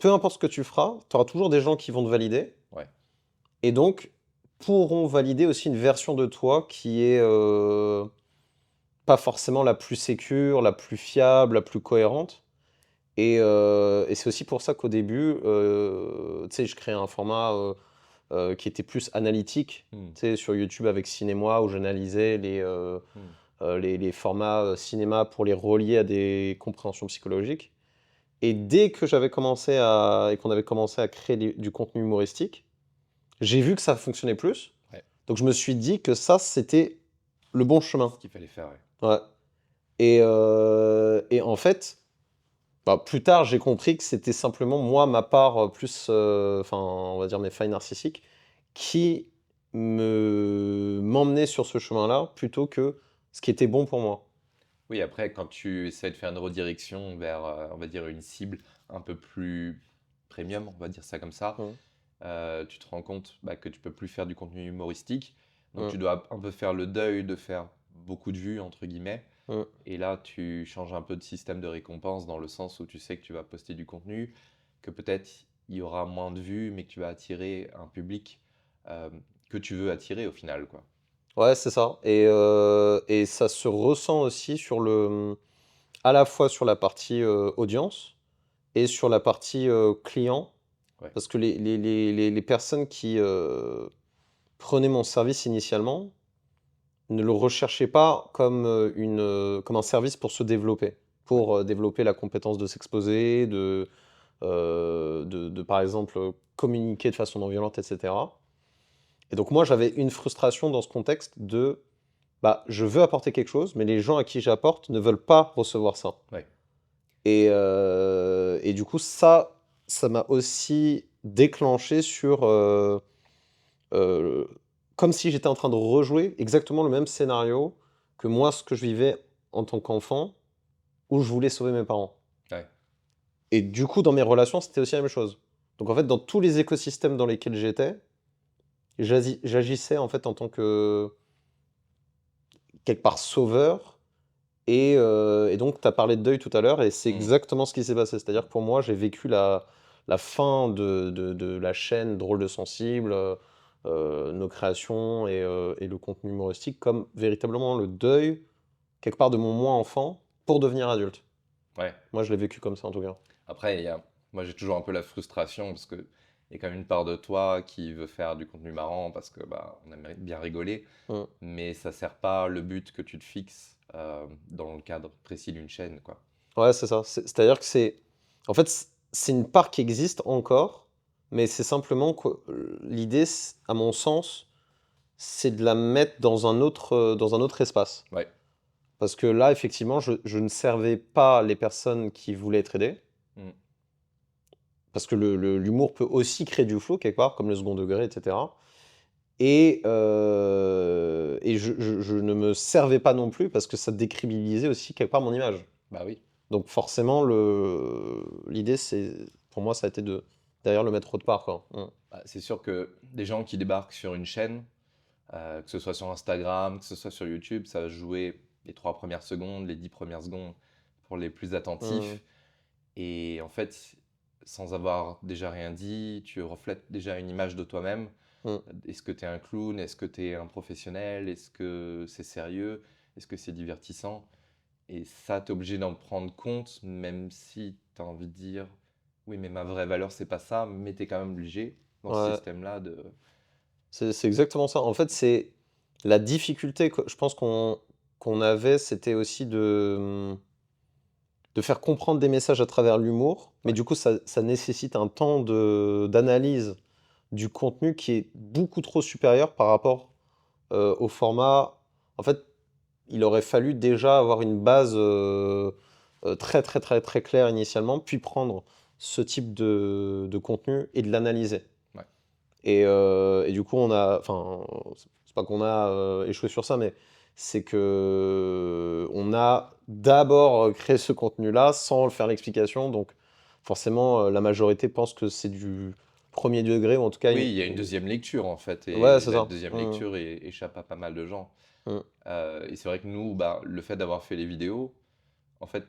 peu importe ce que tu feras, tu auras toujours des gens qui vont te valider Ouais. et donc pourront valider aussi une version de toi qui est, pas forcément la plus sécure, la plus fiable, la plus cohérente et c'est aussi pour ça qu'au début, tu sais, je créais un format, qui était plus analytique, Mmh. tu sais, sur YouTube avec Cinémoi où j'analysais Mmh. les formats, cinéma pour les relier à des compréhensions psychologiques et dès que j'avais commencé à et qu'on avait commencé à créer du contenu humoristique, j'ai vu que ça fonctionnait plus, Ouais. donc je me suis dit que ça, c'était le bon chemin. Ce qu'il fallait faire, ouais. Ouais et en fait, bah, plus tard, j'ai compris que c'était simplement moi, ma part, plus, enfin, on va dire mes failles narcissiques, qui m'emmenaient sur ce chemin-là, plutôt que ce qui était bon pour moi. Oui, après, quand tu essaies de faire une redirection vers, on va dire, une cible un peu plus premium, on va dire ça comme ça, Mmh, tu te rends compte bah, que tu peux plus faire du contenu humoristique. Donc, mmh, tu dois un peu faire le deuil de faire beaucoup de vues, entre guillemets. mmh. Et là, tu changes un peu de système de récompense dans le sens où tu sais que tu vas poster du contenu, que peut-être il y aura moins de vues, mais que tu vas attirer un public euh, que tu veux attirer au final, quoi. Ouais, c'est ça et ça se ressent aussi sur à la fois sur la partie, audience et sur la partie, client. Ouais. Parce que les personnes qui, prenaient mon service initialement, ne le recherchez pas comme, comme un service pour se développer, Ouais. pour, développer la compétence de s'exposer, par exemple, communiquer de façon non violente et cetera et donc moi, j'avais une frustration dans ce contexte de, bah, je veux apporter quelque chose, mais les gens à qui j'apporte ne veulent pas recevoir ça Ouais. et du coup, ça m'a aussi déclenché sur, heu, comme si j'étais en train de rejouer exactement le même scénario que moi, ce que je vivais en tant qu'enfant, où je voulais sauver mes parents. Ouais. Et du coup, dans mes relations, c'était aussi la même chose. Donc en fait, dans tous les écosystèmes dans lesquels j'étais, j'agissais en fait en tant que, quelque part, sauveur et donc tu as parlé de deuil tout à l'heure et c'est Hmm. exactement ce qui s'est passé. C'est-à-dire que pour moi, j'ai vécu la fin de la chaîne Drôle de Sensible, nos créations et le contenu humoristique comme véritablement le deuil, quelque part, de mon moi enfant pour devenir adulte. Ouais. Moi, je l'ai vécu comme ça en tout cas. Après, moi j'ai toujours un peu la frustration parce que il y a quand même une part de toi qui veut faire du contenu marrant parce que bah on aime bien rigoler, Mm. mais ça sert pas le but que tu te fixes dans le cadre précis d'une chaîne, quoi. Ouais, c'est ça. C'est-à-dire que en fait, c'est une part qui existe encore, mais c'est simplement que l'idée, à mon sens, c'est de la mettre dans un autre espace. Ouais. Parce que là, effectivement, je ne servais pas les personnes qui voulaient être aidées, Hmm. parce que l'humour peut aussi créer du flow quelque part, comme le second degré, etc. Et je ne me servais pas non plus parce que ça décrédibilisait aussi quelque part mon image. Bah oui. Donc forcément, l'idée, pour moi, ça a été de derrière le mettre autre part, quoi. Bah, c'est sûr que des gens qui débarquent sur une chaîne, que ce soit sur Instagram, que ce soit sur YouTube, ça va jouer les 3 premières secondes, les 10 premières secondes pour les plus Mm, attentifs. Et en fait, sans avoir déjà rien dit, tu reflètes déjà une image de toi-même. mm. Est-ce que tu es un clown? Est-ce que tu es un professionnel? Est-ce que c'est sérieux? Est-ce que c'est divertissant? Et ça, tu es obligé d'en prendre compte, même si tu as envie de dire, oui, mais ma vraie valeur, c'est pas ça, mais tu es quand même obligé dans ce Ouais, système-là de... c'est exactement ça. En fait, c'est la difficulté que je pense qu'on avait, c'était aussi de faire comprendre des messages à travers l'humour, mais Ouais, du coup, ça nécessite un temps d'analyse du contenu qui est beaucoup trop supérieur par rapport, au format. En fait, il aurait fallu déjà avoir une base, très, très, très, très claire initialement, puis prendre ce type de contenu et de l'analyser. ouais. Et du coup, enfin, c'est pas qu'on a, échoué sur ça, mais c'est que on a d'abord, créé ce contenu-là sans faire l'explication, donc forcément, la majorité pense que c'est du premier degré ou en tout cas Oui, une il y a une deuxième lecture en fait, ouais, et c'est la ça. deuxième Mmh lecture échappe à pas mal de gens. mh. Et c'est vrai que nous, bah, le fait d'avoir fait les vidéos, en fait,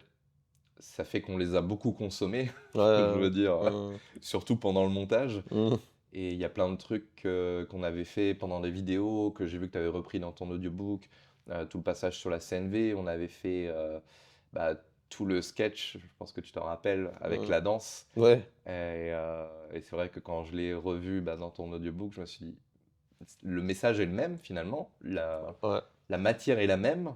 ça fait qu'on les a beaucoup consommés, Ouais, je ouais, veux dire, ouais. surtout pendant le montage. Mmh. Et il y a plein de trucs qu'on avait fait pendant les vidéos, que j'ai vu que tu avais repris dans ton audiobook. Tout le passage sur la CNV, on avait fait bah, tout le sketch, je pense que tu t'en rappelles, avec Mmh. la danse. Ouais, Et c'est vrai que quand je l'ai revu bah, dans ton audiobook, je me suis dit, le message est le même finalement, ouais, la matière est la même,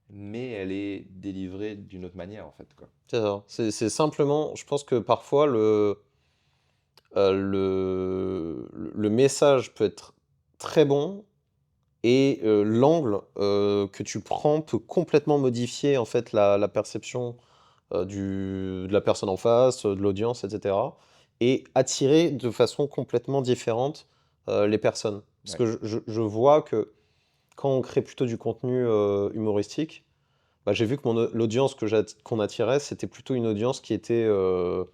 mais elle est délivrée d'une autre manière en fait, quoi. c'est ça. C'est simplement, je pense que parfois le message peut être très bon et l'angle, que tu prends peut complètement modifier en fait la perception, de la personne en face, de l'audience et cetera et attirer de façon complètement différente, les personnes. Parce Ouais, que je vois que quand on crée plutôt du contenu, humoristique, bah, j'ai vu que l'audience qu'on attirait, c'était plutôt une audience qui était, on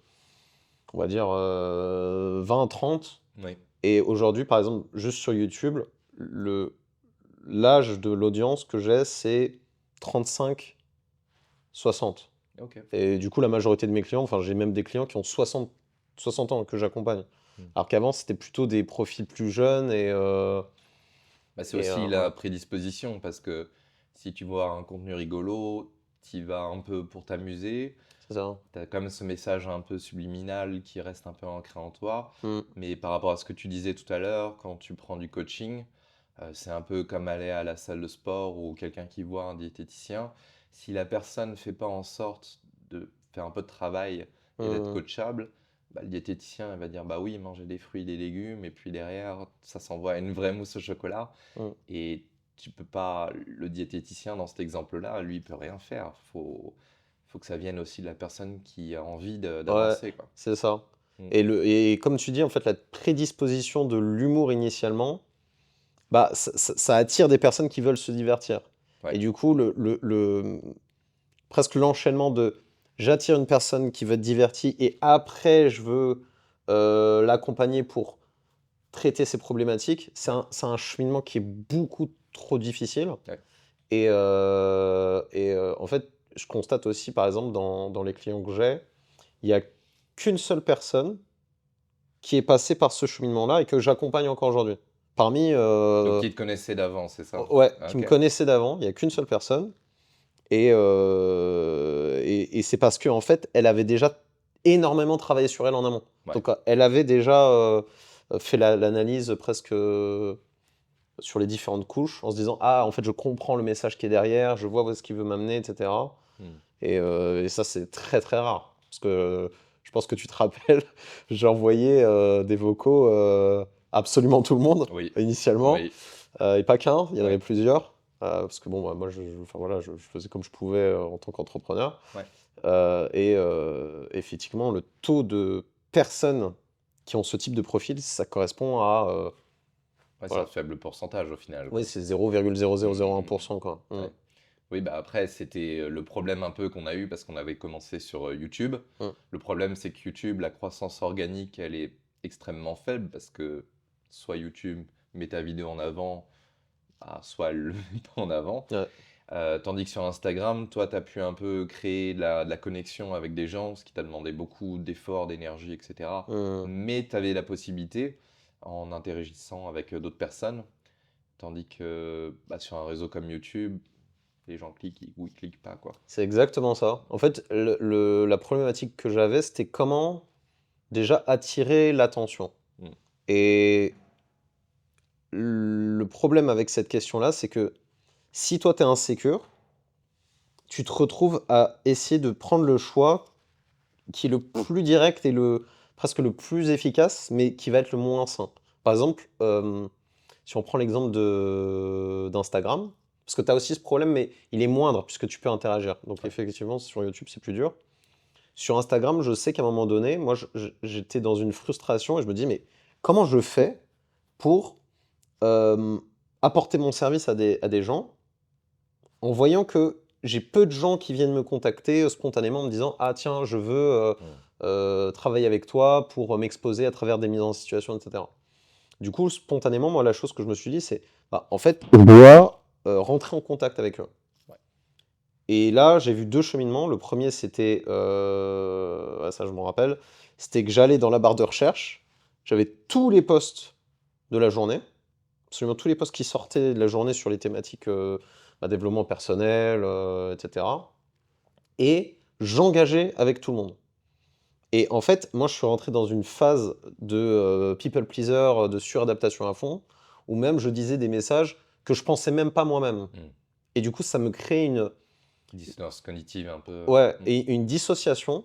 va dire, 20-30 oui, et aujourd'hui, par exemple, juste sur YouTube, le l'âge de l'audience que j'ai, c'est 35-60 ok. et du coup, la majorité de mes clients, enfin, j'ai même des clients qui ont 60 ans que j'accompagne. Hmm. Alors qu'avant, c'était plutôt des profils plus jeunes Bah, c'est aussi la voilà, prédisposition, parce que si tu vois un contenu rigolo, tu vas un peu pour t'amuser, c'est ça. tu as quand même ce message un peu subliminal qui reste un peu ancré en toi. Mmh. Mais par rapport à ce que tu disais tout à l'heure, quand tu prends du coaching, c'est un peu comme aller à la salle de sport ou quelqu'un qui voit un diététicien. Si la personne ne fait pas en sorte de faire un peu de travail et d'être Mmh. coachable, bah, le diététicien il va dire bah oui, manger des fruits et des légumes, et puis derrière, ça s'envoie à une vraie mousse au chocolat. Mmh. Et tu peux pas, le diététicien dans cet exemple-là, lui, il peut rien faire. Faut que ça vienne aussi de la personne qui a envie Ouais, d'avancer, quoi. c'est ça. Mm. Et comme tu dis, en fait, la prédisposition de l'humour initialement, bah, ça attire des personnes qui veulent se divertir. Et Ouais, du coup, presque l'enchaînement de j'attire une personne qui veut être divertie et après je veux l'accompagner pour traiter ses problématiques, ouais, c'est un cheminement qui est beaucoup trop difficile. ouais. En fait, je constate aussi, par exemple, dans les clients que j'ai, il n'y a qu'une seule personne qui est passée par ce cheminement-là et que j'accompagne encore aujourd'hui. Parmi, Donc, qui te connaissait d'avant, c'est ça? ouais, Ah, qui me ok, connaissait d'avant, il n'y a qu'une seule personne. Et c'est parce qu'en fait, elle avait déjà énormément travaillé sur elle en amont. ouais. Donc, elle avait déjà fait l'analyse presque sur les différentes couches en se disant, ah, en fait, je comprends le message qui est derrière, je vois où est-ce qu'il veut m'amener, etc. Hmm. Et ça, c'est très très rare. Parce que je pense que tu te rappelles, j'ai envoyé des vocaux à absolument tout le monde Oui, initialement, oui, et pas qu'un, il y en avait ouais, plusieurs. Parce que bon, moi, enfin, voilà, je faisais comme je pouvais en tant qu'entrepreneur. ouais. Effectivement, le taux de personnes qui ont ce type de profil, ça correspond à, Ouais, c'est un voilà, faible pourcentage au final, oui, quoi. c'est Hmm, hmm, hmm. 0,0001%, quoi. Mm, Ouais. Oui, bah après, c'était le problème un peu qu'on a eu parce qu'on avait commencé sur YouTube. mm. Le problème, c'est que YouTube, la croissance organique, elle est extrêmement faible parce que soit YouTube met ta vidéo en avant, bah, soit elle le met pas en avant. Ouais. Tandis que sur Instagram, toi, tu as pu un peu créer de la connexion avec des gens, ce qui t'a demandé beaucoup d'efforts, d'énergie, etc. Mm. Mais tu avais la possibilité, en interagissant avec d'autres personnes, tandis que bah, sur un réseau comme YouTube, les gens cliquent ou ils cliquent pas, quoi. C'est exactement ça. En fait, la problématique que j'avais, c'était comment déjà attirer l'attention. Mm. Et le problème avec cette question-là, c'est que si toi, tu es insécure, tu te retrouves à essayer de prendre le choix qui est le plus direct et presque le plus efficace, mais qui va être le moins sain. Par exemple, si on prend l'exemple d'Instagram, parce que tu as aussi ce problème, mais il est moindre puisque tu peux interagir. Donc Ouais. effectivement, sur YouTube, c'est plus dur. Sur Instagram, je sais qu'à un moment donné, moi, j'étais dans une frustration et je me dis, mais comment je fais pour euh, apporter mon service à des gens en voyant que j'ai peu de gens qui viennent me contacter spontanément en me disant, ah tiens, je veux Mm. travailler avec toi pour m'exposer à travers des mises en situation, etc. Du coup, spontanément, moi, la chose que je me suis dit, c'est, bah, en fait, je dois rentrer en contact avec eux. Ouais. Et là, j'ai vu deux cheminements. Le premier, c'était, ça je m'en rappelle, c'était que j'allais dans la barre de recherche, j'avais tous les posts de la journée, absolument tous les posts qui sortaient de la journée sur les thématiques développement personnel, etc. Et j'engageais avec tout le monde. Et en fait, moi, je suis rentré dans une phase de people pleaser, de suradaptation à fond, où même je disais des messages que je pensais même pas moi-même. Mm. Et du coup, ça me crée une, Dissonance cognitive un peu. ouais, et une dissociation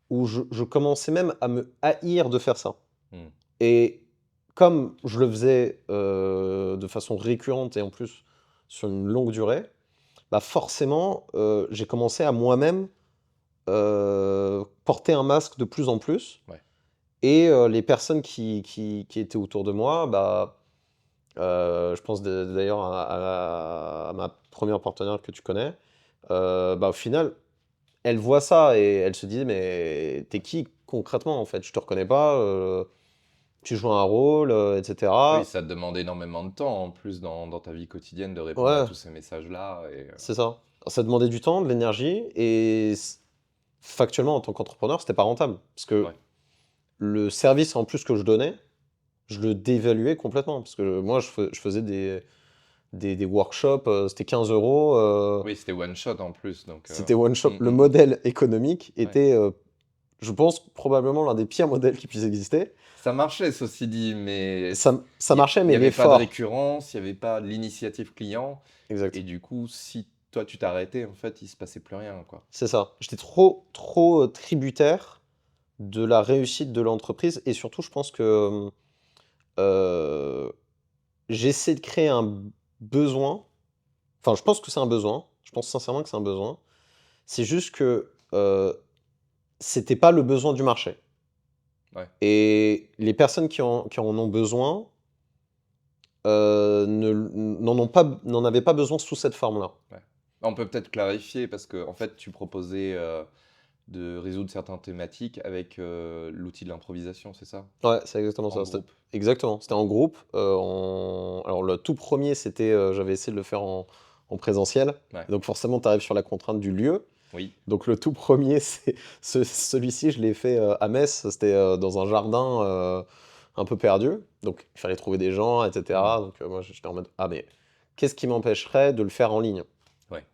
où je commençais même à me haïr de faire ça. Mm. Et comme je le faisais de façon récurrente et en plus sur une longue durée, bah forcément, j'ai commencé à moi-même porter un masque de plus en plus. Ouais. Et les personnes qui étaient autour de moi, bah, je pense d'ailleurs à ma première partenaire que tu connais, bah, au final, elle voit ça et elle se dit: «Mais t'es qui concrètement en fait? Je te reconnais pas, tu joues un rôle, Oui, etc.» ça te demande énormément de temps en plus dans ta vie quotidienne de répondre à Ouais, tous ces messages-là. Et, c'est ça. Ça demandait du temps, de l'énergie et factuellement en tant qu'entrepreneur, c'était pas rentable. Parce que ouais. le service en plus que je donnais, je le dévaluais complètement. Parce que moi, je faisais des workshops, c'était 15 euros. Oui, c'était one shot en plus. Donc, C'était one shot. Le mm. modèle économique Ouais. était, je pense, probablement l'un des pires modèles qui puisse exister. Ça marchait, ceci dit, mais Ça marchait, il mais n'y avait pas de l'effort. récurrence, il n'y avait pas l'initiative client. Et Exact. du coup, si toi tu t'arrêtais, en fait, il se passait plus rien, quoi. C'est ça. J'étais trop tributaire de la réussite de l'entreprise et surtout, je pense que euh, j'essaie de créer un besoin. Enfin, je pense que c'est un besoin. Je pense sincèrement que c'est un besoin. C'est juste que c'était pas le besoin du marché. Ouais. Et les personnes qui en ont besoin n'en avaient pas besoin sous cette forme-là. Ouais. On peut peut-être clarifier parce que en fait, tu proposais de résoudre certaines thématiques avec l'outil de l'improvisation, c'est ça? Ouais, c'est exactement En ça. groupe. Exactement. C'était en groupe. Alors, le tout premier, c'était, j'avais essayé de le faire en présentiel. Ouais. Donc, forcément, tu arrives sur la contrainte du lieu. Oui. Donc, le tout premier, celui-ci, je l'ai fait à Metz. C'était dans un jardin un peu perdu. Donc, il fallait trouver des gens, Mm. etc. Donc, moi, j'étais en mode, ah, mais qu'est-ce qui m'empêcherait de le faire en ligne? Ouais.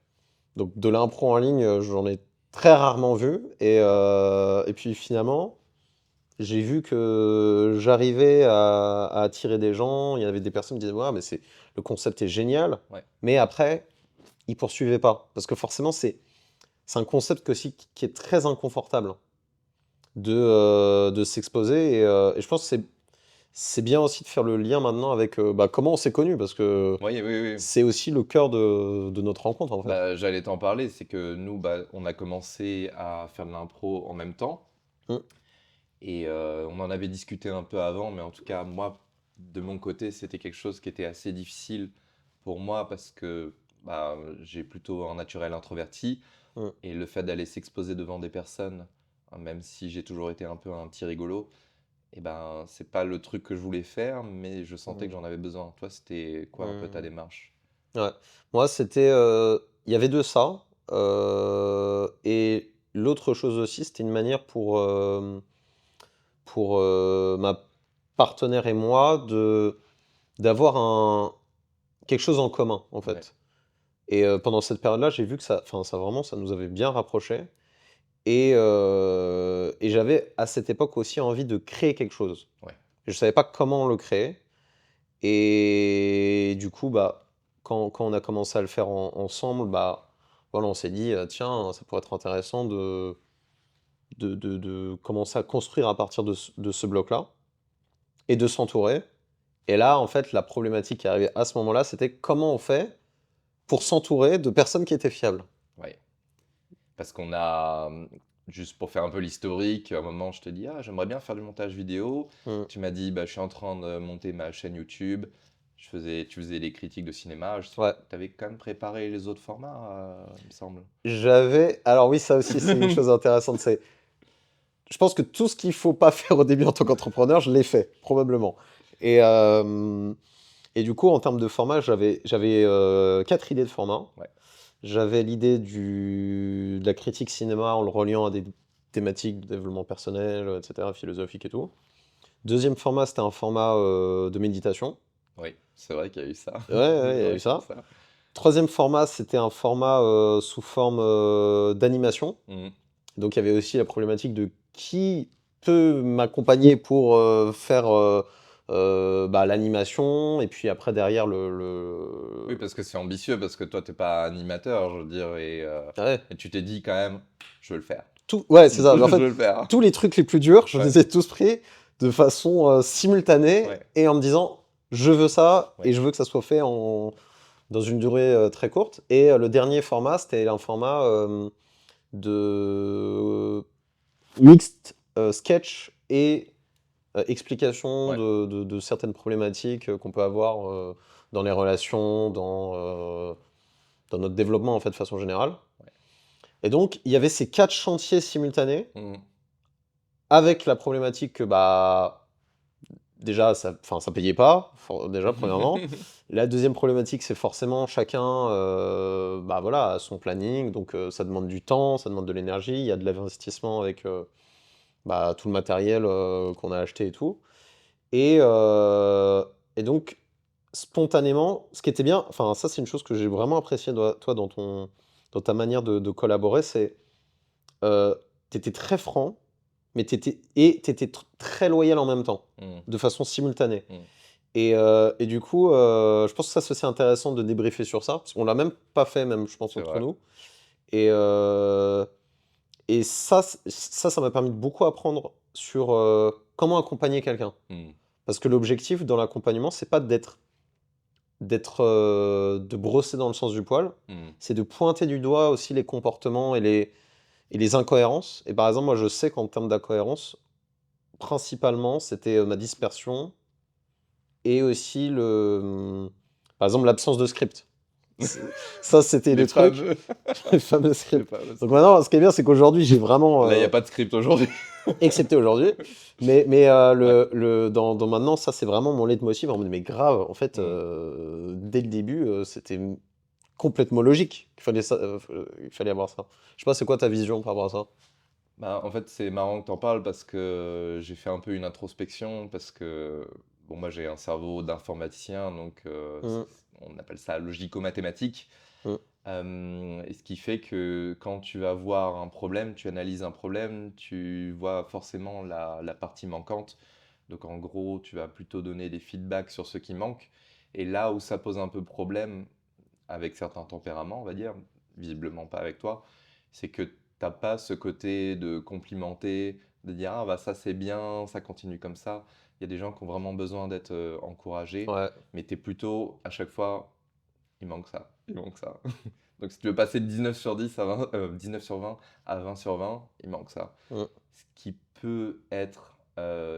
Donc, de l'impro en ligne, j'en ai très rarement vu. Et puis, finalement, j'ai vu que j'arrivais à attirer des gens. Il y avait des personnes qui disaient, ouais, mais le concept est génial. Ouais. Mais après, ils poursuivaient pas. Parce que forcément, c'est un concept aussi qui est très inconfortable de s'exposer. Et je pense que c'est bien aussi de faire le lien maintenant avec comment on s'est connus. Parce que Oui, oui, oui. c'est aussi le cœur de notre rencontre, en fait. Bah, j'allais t'en parler, c'est que nous, bah, on a commencé à faire de l'impro en même temps. Mm. Et on en avait discuté un peu avant, mais en tout cas, moi, de mon côté, c'était quelque chose qui était assez difficile pour moi parce que bah, j'ai plutôt un naturel introverti. Mm. Et le fait d'aller s'exposer devant des personnes, hein, même si j'ai toujours été un peu un petit rigolo, et ben, c'est pas le truc que je voulais faire, mais je sentais Mm. que j'en avais besoin. Toi, c'était quoi un peu ta Mm. démarche? Ouais. Moi, c'était. Il y avait de ça. Et l'autre chose aussi, c'était une manière pour ma partenaire et moi d'avoir quelque chose en commun, en Ouais, fait. Et pendant cette période-là, j'ai vu que ça, enfin, ça vraiment, ça nous avait bien rapprochés. Et j'avais à cette époque aussi envie de créer quelque chose. ouais, Je savais pas comment le créer. Et du coup, bah, quand on a commencé à le faire ensemble, bah, voilà, on s'est dit, tiens, ça pourrait être intéressant de commencer à construire à partir de ce bloc-là et de s'entourer. Et là, en fait, la problématique qui est arrivée à ce moment-là, c'était comment on fait pour s'entourer de personnes qui étaient fiables. ouais. Parce qu'on a, juste pour faire un peu l'historique, à un moment, je te dis, ah, j'aimerais bien faire du montage vidéo. Mm. Tu m'as dit, bah, je suis en train de monter ma chaîne YouTube. Tu faisais des critiques de cinéma. Ouais. Tu avais quand même préparé les autres formats, il me semble. Alors oui, ça aussi, c'est une chose intéressante. Je pense que tout ce qu'il faut pas faire au début en tant qu'entrepreneur, je l'ai fait, probablement. Et, euh, et du coup, en termes de format, j'avais 4 idées de format. Ouais. J'avais l'idée de la critique cinéma en le reliant à des thématiques de développement personnel, etc., philosophique et tout. Deuxième format, c'était un format de méditation. Oui, c'est vrai qu'il y a eu ça. Ouais, ouais, il y C'est a vrai eu qu'il y a eu ça. ça. Troisième format, c'était un format sous forme d'animation. Mhm. Donc il y avait aussi la problématique de qui peut m'accompagner pour faire bah, l'animation, et puis après derrière Oui, parce que c'est ambitieux, parce que toi, t'es pas animateur, je veux dire, Ouais, et tu t'es dit quand même, je veux le faire. ouais, c'est ça. En Je fait, veux le faire. tous les trucs les plus durs, je Ouais, les ai tous pris de façon simultanée ouais, et en me disant, je veux ça et ouais. je veux que ça soit fait dans une durée très courte. Et le dernier format, c'était un format de mixte sketch et explication Ouais. de certaines problématiques qu'on peut avoir dans les relations, dans notre développement en fait de façon générale. Ouais. Et donc il y avait ces 4 chantiers simultanés Mhm. avec la problématique que bah déjà ça payait pas déjà premièrement. La deuxième problématique c'est forcément chacun bah voilà a son planning, donc ça demande du temps, ça demande de l'énergie, il y a de l'investissement avec bah, tout le matériel qu'on a acheté et tout. Et, euh, et donc, spontanément, ce qui était bien, enfin, ça, c'est une chose que j'ai vraiment apprécié, toi, dans ta manière de collaborer, c'est t'étais très franc, mais t'étais très loyal en même temps, Mhm. de façon simultanée. Mhm. Et du coup, je pense que ça, c'est aussi intéressant de débriefer sur ça, parce qu'on l'a même pas fait, même, je pense, C'est entre vrai. nous. Et, euh, et ça m'a permis de beaucoup apprendre sur comment accompagner quelqu'un. Mhm. Parce que l'objectif dans l'accompagnement, c'est pas de brosser dans le sens du poil, Mhm. c'est de pointer du doigt aussi les comportements et les incohérences. Et par exemple, moi, je sais qu'en termes d'incohérence, principalement, c'était ma dispersion et aussi par exemple, l'absence de script. Ça, c'était Les le truc, fameux. le fameux Les script. fameux Donc scripts. maintenant, ce qui est bien, c'est qu'aujourd'hui, j'ai vraiment, Là, il n'y a pas de script aujourd'hui. excepté aujourd'hui, mais Ouais. dans maintenant, ça, c'est vraiment mon leitmotiv. En mode, mais grave, en fait, Mhm. dès le début, c'était complètement logique il fallait avoir ça. Je sais pas, c'est quoi ta vision par rapport à ça? Bah, en fait, c'est marrant que tu en parles parce que j'ai fait un peu une introspection parce que bon, moi j'ai un cerveau d'informaticien, donc Mm, on appelle ça logico-mathématique. mm, Et ce qui fait que quand tu vas voir un problème, tu analyses un problème, tu vois forcément la partie manquante. Donc en gros, tu vas plutôt donner des feedbacks sur ce qui manque. Et là où ça pose un peu problème avec certains tempéraments, on va dire, visiblement pas avec toi, c'est que t'as pas ce côté de complimenter, de dire ah bah ça c'est bien, ça continue comme ça. Il y a des gens qui ont vraiment besoin d'être encouragés, ouais. mais tu es plutôt à chaque fois, il manque ça, il manque ça. Donc si tu veux passer de 19 sur 10 à 20, 19 sur 20 à 20 sur 20, il manque ça. Mm, Ce qui peut être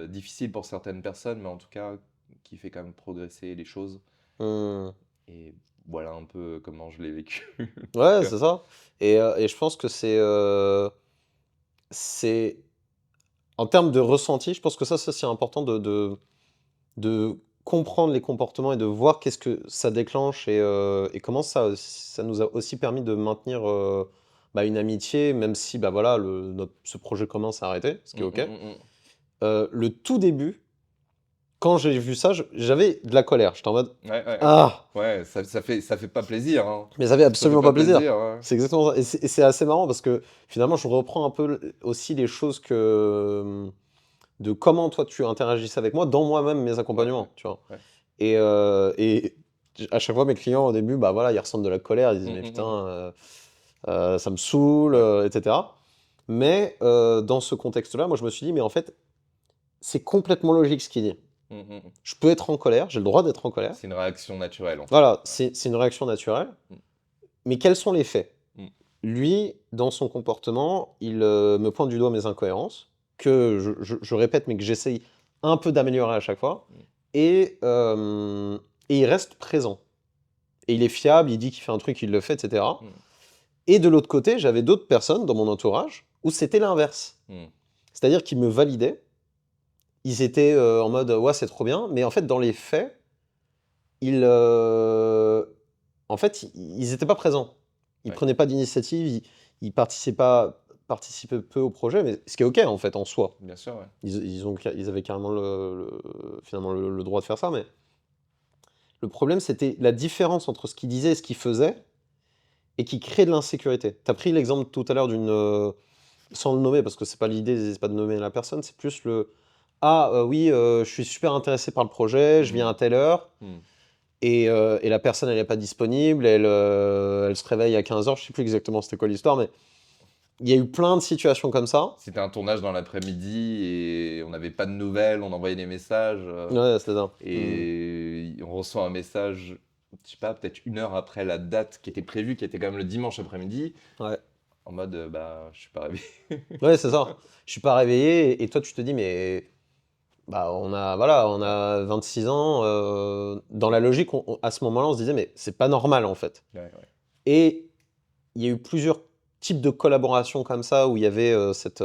difficile pour certaines personnes, mais en tout cas qui fait quand même progresser les choses. mm. Et voilà un peu comment je l'ai vécu. Ouais, Donc, c'est ça. Et je pense que c'est en termes de ressenti, je pense que ça c'est important de comprendre les comportements et de voir qu'est-ce que ça déclenche et comment ça nous a aussi permis de maintenir bah, une amitié, même si bah, voilà, ce projet commence à arrêter, ce qui est OK. mm. Le tout début, quand j'ai vu ça, j'avais de la colère. J'étais en mode Ouais, ouais. ah, Ouais, ça fait pas plaisir, hein. mais ça fait Ça fait absolument pas pas plaisir. plaisir, ouais. C'est exactement ça. Et c'est assez marrant parce que finalement, je reprends un peu aussi les choses de comment toi tu interagissais avec moi dans moi-même mes Ouais, ouais, accompagnements, tu vois. ouais. Et à chaque fois, mes clients au début, bah voilà, ils ressentent de la colère, ils disent mais putain, Mm. ça me saoule, Ouais. etc. Mais dans ce contexte-là, moi je me suis dit, mais en fait, c'est complètement logique ce qu'il dit. Mm. Je peux être en colère, j'ai le droit d'être en colère. C'est une réaction naturelle, en fait. Voilà, c'est une réaction naturelle. Mm, Mais quels sont les faits? mm, Lui, dans son comportement, il me pointe du doigt mes incohérences, que je répète, mais que j'essaye un peu d'améliorer à chaque fois. mm, Et il reste présent. Et il est fiable, il dit qu'il fait un truc, il le fait, etc. mm, Et de l'autre côté, j'avais d'autres personnes dans mon entourage où c'était l'inverse. mm, C'est-à-dire qu'ils me validaient, ils étaient en mode ouais, c'est trop bien, mais en fait, dans les faits, ils, en fait, ils n'étaient pas présents. Ils Ouais, prenaient pas d'initiative, ils participaient peu au projet, mais ce qui est OK en fait en soi. bien sûr, ouais. Ils avaient carrément finalement le droit de faire ça, mais le problème c'était la différence entre ce qu'ils disaient et ce qu'ils faisaient et qui crée de l'insécurité. Tu as pris l'exemple tout à l'heure sans le nommer parce que c'est pas l'idée, c'est pas de nommer la personne, c'est plus ah oui, je suis super intéressé par le projet, je viens Mmh. à telle heure. Mmh. Et la personne, elle n'est pas disponible, elle se réveille à 15 heures, je sais plus exactement c'était quoi l'histoire, mais il y a eu plein de situations comme ça. C'était un tournage dans l'après-midi et on n'avait pas de nouvelles, on envoyait des messages Ouais, c'est ça. et on reçoit un message, je sais pas, peut-être 1 heure après la date qui était prévue, qui était quand même le dimanche après-midi, Ouais, en mode bah je suis pas réveillé. ouais, c'est ça. Je suis pas réveillé, et toi, tu te dis, mais bah, voilà, on Ouais, a 26 ans. Dans la logique, à ce moment-là, on se disait, mais c'est pas normal en fait. ouais, ouais. Et il y a eu plusieurs types de collaborations comme ça où il y avait cette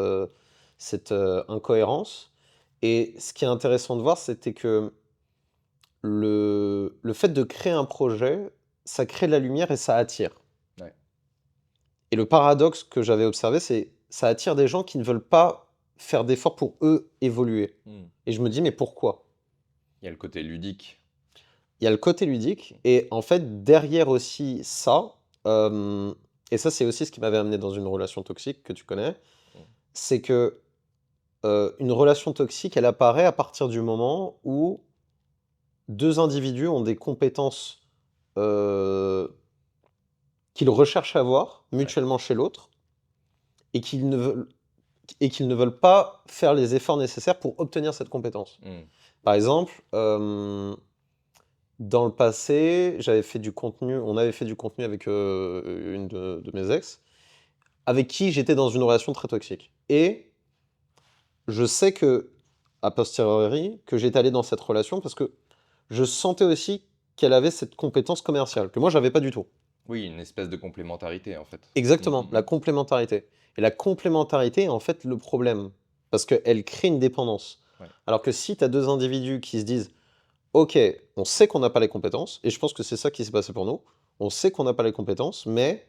incohérence. Et ce qui est intéressant de voir, c'était que le fait de créer un projet, ça crée de la lumière et ça attire. Ouais. Et le paradoxe que j'avais observé, c'est ça attire des gens qui ne veulent pas faire d'efforts pour eux évoluer. Hmm. Et je me dis, mais pourquoi? Il y a le côté ludique. Il y a le côté ludique, et en fait, derrière aussi ça, et ça, c'est aussi ce qui m'avait amené dans une relation toxique que tu connais, Hmm. c'est que une relation toxique, elle apparaît à partir du moment où deux individus ont des compétences euh, qu'ils recherchent à avoir Ouais. mutuellement chez l'autre, et qu'ils ne veulent pas faire les efforts nécessaires pour obtenir cette compétence. Hmm. Par exemple, dans le passé, on avait fait du contenu avec une de mes ex, avec qui j'étais dans une relation très toxique. Et je sais que, a posteriori, que j'étais allé dans cette relation parce que je sentais aussi qu'elle avait cette compétence commerciale, que moi j'avais pas du tout. Oui, une espèce de complémentarité en fait. Hmm, Exactement, hmm, la hmm. complémentarité. Et la complémentarité est en fait le problème, parce qu'elle crée une dépendance. Ouais. Alors que si tu as deux individus qui se disent, OK, on sait qu'on n'a pas les compétences, et je pense que c'est ça qui s'est passé pour nous, on sait qu'on n'a pas les compétences, mais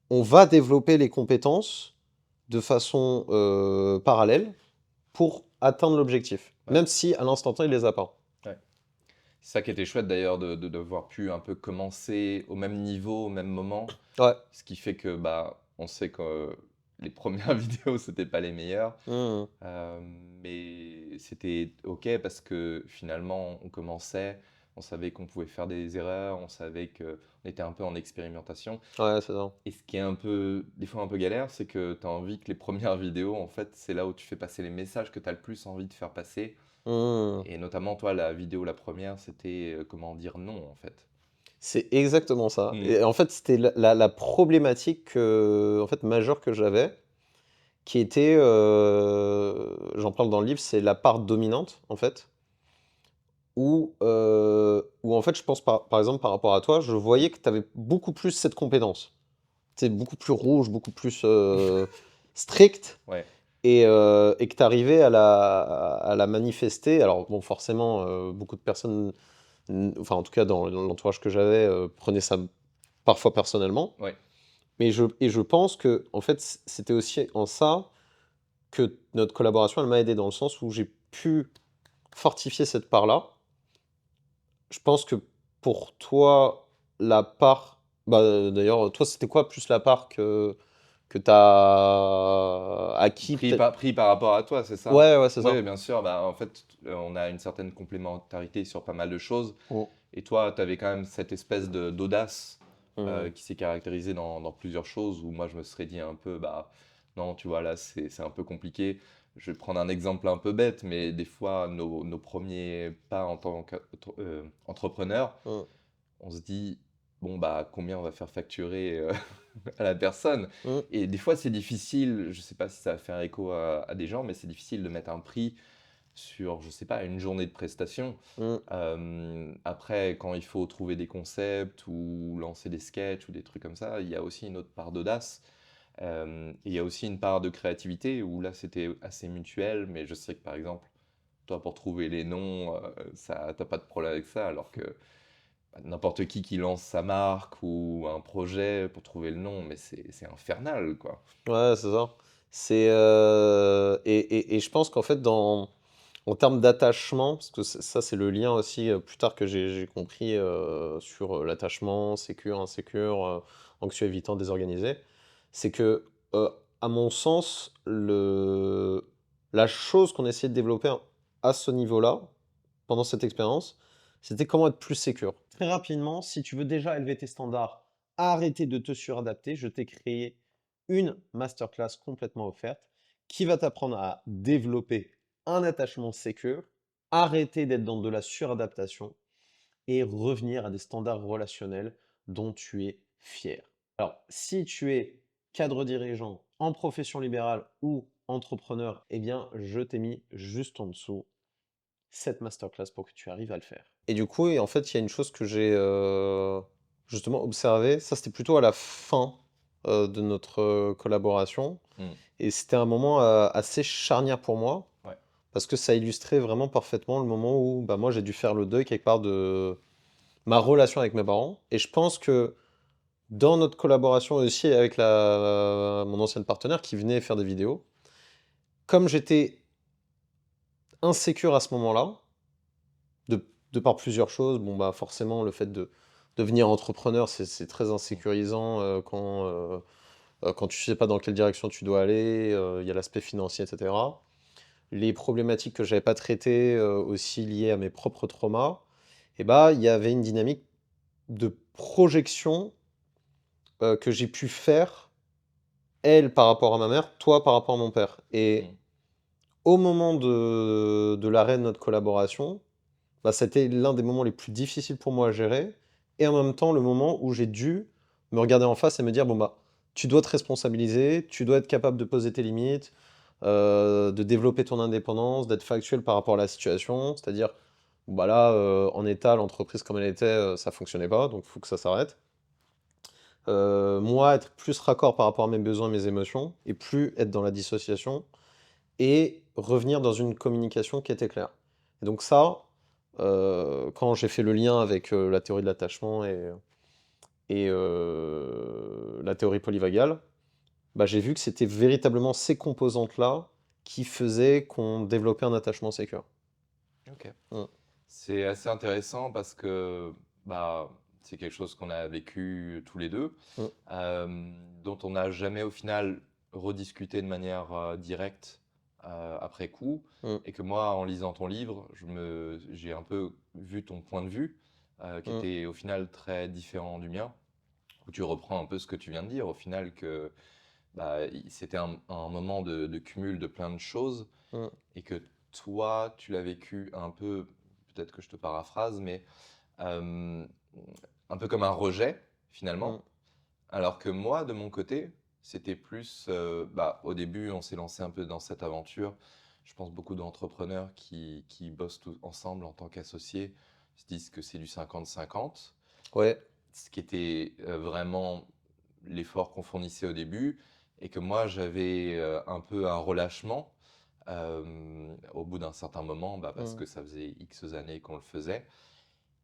on va développer les compétences de façon parallèle pour atteindre l'objectif, Ouais. même si à l'instant T, il les a pas. Ouais. C'est ça qui était chouette d'ailleurs de devoir pu un peu commencer au même niveau, au même moment. Ouais. Ce qui fait que bah on sait que les premières vidéos c'était pas les meilleures. Mmh. Euh, mais c'était OK parce que finalement, on commençait, on savait qu'on pouvait faire des erreurs, on savait qu'on était un peu en expérimentation. Ouais, c'est ça. Et ce qui est un peu, des fois un peu galère, c'est que tu as envie que les premières vidéos, en fait, c'est là où tu fais passer les messages que tu as le plus envie de faire passer. Mmh. Et notamment, toi, la vidéo, la première, c'était comment dire non, en fait. C'est exactement ça. Mm. Et en fait, c'était la problématique en fait, majeure que j'avais, qui était, j'en parle dans le livre, c'est la part dominante, en fait, où en fait, je pense, par exemple, par rapport à toi, je voyais que tu avais beaucoup plus cette compétence. Tu sais, beaucoup plus rouge, beaucoup plus strict, Ouais, et que tu arrivais à la manifester. Alors, bon, forcément, beaucoup de personnes, enfin, en tout cas, dans l'entourage que j'avais, prenaient ça parfois personnellement. ouais. Et je pense que, en fait, c'était aussi en ça que notre collaboration, elle m'a aidé dans le sens où j'ai pu fortifier cette part-là. Je pense que pour toi, la part, bah, d'ailleurs, toi, c'était quoi plus la part que tu as acquis peut-être? Pris par rapport à toi, c'est ça? Ouais, ouais, c'est ça. Oui, bien sûr. Bah, en fait, on a une certaine complémentarité sur pas mal de choses. Mm. Et toi, tu avais quand même cette espèce d'audace Mm. qui s'est caractérisée dans plusieurs choses où moi, je me serais dit un peu, bah non, tu vois, là, c'est un peu compliqué. Je vais prendre un exemple un peu bête, mais des fois, nos premiers pas en tant qu'entrepreneur, Mm. on se dit, bon, bah, combien on va faire facturer à la personne? Mm. Et des fois, c'est difficile, je sais pas si ça va faire écho à des gens, mais c'est difficile de mettre un prix sur, je sais pas, une journée de prestation. Mm. Après, quand il faut trouver des concepts ou lancer des sketchs ou des trucs comme ça, il y a aussi une autre part d'audace. Et il y a aussi une part de créativité où là, c'était assez mutuel, mais je sais que par exemple, toi, pour trouver les noms, ça, t'as pas de problème avec ça, alors que n'importe qui lance sa marque ou un projet pour trouver le nom, mais c'est infernal, quoi. Ouais, c'est ça. Et je pense qu'en fait, en termes d'attachement, parce que ça, c'est le lien aussi plus tard que j'ai compris sur l'attachement, sécure, insécure, anxieux, évitant, désorganisé, c'est que, à mon sens, la chose qu'on essayait de développer à ce niveau-là, pendant cette expérience, c'était comment être plus sécure. Très rapidement, si tu veux déjà élever tes standards, arrêter de te suradapter, je t'ai créé une masterclass complètement offerte qui va t'apprendre à développer un attachement sécure, arrêter d'être dans de la suradaptation et revenir à des standards relationnels dont tu es fier. Alors, si tu es cadre dirigeant en profession libérale ou entrepreneur, eh bien, je t'ai mis juste en dessous cette masterclass pour que tu arrives à le faire. Et du coup, en fait, il y a une chose que j'ai justement observée. Ça, c'était plutôt à la fin de notre collaboration. Hmm. Et c'était un moment assez charnière pour moi, Ouais. parce que ça illustrait vraiment parfaitement le moment où bah, moi, j'ai dû faire le deuil quelque part de ma relation avec mes parents. Et je pense que dans notre collaboration aussi avec mon ancienne partenaire qui venait faire des vidéos, comme j'étais insécure à ce moment-là, de par plusieurs choses. Bon, bah, forcément, le fait de devenir entrepreneur, c'est très insécurisant quand tu sais pas dans quelle direction tu dois aller. Il y a l'aspect financier, etc. Les problématiques que j'avais pas traitées, aussi liées à mes propres traumas, et bah, il y avait une dynamique de projection que j'ai pu faire, elle par rapport à ma mère, toi par rapport à mon père. Hmm. Et au moment de l'arrêt de notre collaboration, bah, c'était l'un des moments les plus difficiles pour moi à gérer et en même temps le moment où j'ai dû me regarder en face et me dire: «Bon, bah, tu dois te responsabiliser, tu dois être capable de poser tes limites, de développer ton indépendance, d'être factuel par rapport à la situation». C'est-à-dire, bah, là, en état, l'entreprise comme elle était, ça fonctionnait pas, donc il faut que ça s'arrête. Moi, être plus raccord par rapport à mes besoins et mes émotions et plus être dans la dissociation et revenir dans une communication qui était claire. Et donc ça, quand j'ai fait le lien avec la théorie de l'attachement et la théorie polyvagale, bah, j'ai vu que c'était véritablement ces composantes-là qui faisaient qu'on développait un attachement sécure. Ok. Mm. C'est assez intéressant parce que bah, c'est quelque chose qu'on a vécu tous les deux, Mm. dont on n'a jamais au final rediscuté de manière directe après coup. Mm. Et que moi, en lisant ton livre, j'ai un peu vu ton point de vue, qui Mm. était au final très différent du mien, où tu reprends un peu ce que tu viens de dire, au final, que bah, c'était un moment de cumul de plein de choses Mm. et que toi, tu l'as vécu un peu, peut-être que je te paraphrase, mais euh, un peu comme un rejet, Mm. finalement. Alors que moi, de mon côté, c'était plus, bah, au début, on s'est lancé un peu dans cette aventure. Je pense beaucoup d'entrepreneurs qui bossent tous ensemble en tant qu'associés se disent que c'est du 50-50, Ouais. ce qui était vraiment l'effort qu'on fournissait au début, et que moi, j'avais un peu un relâchement au bout d'un certain moment, bah, parce Mm. que ça faisait X années qu'on le faisait,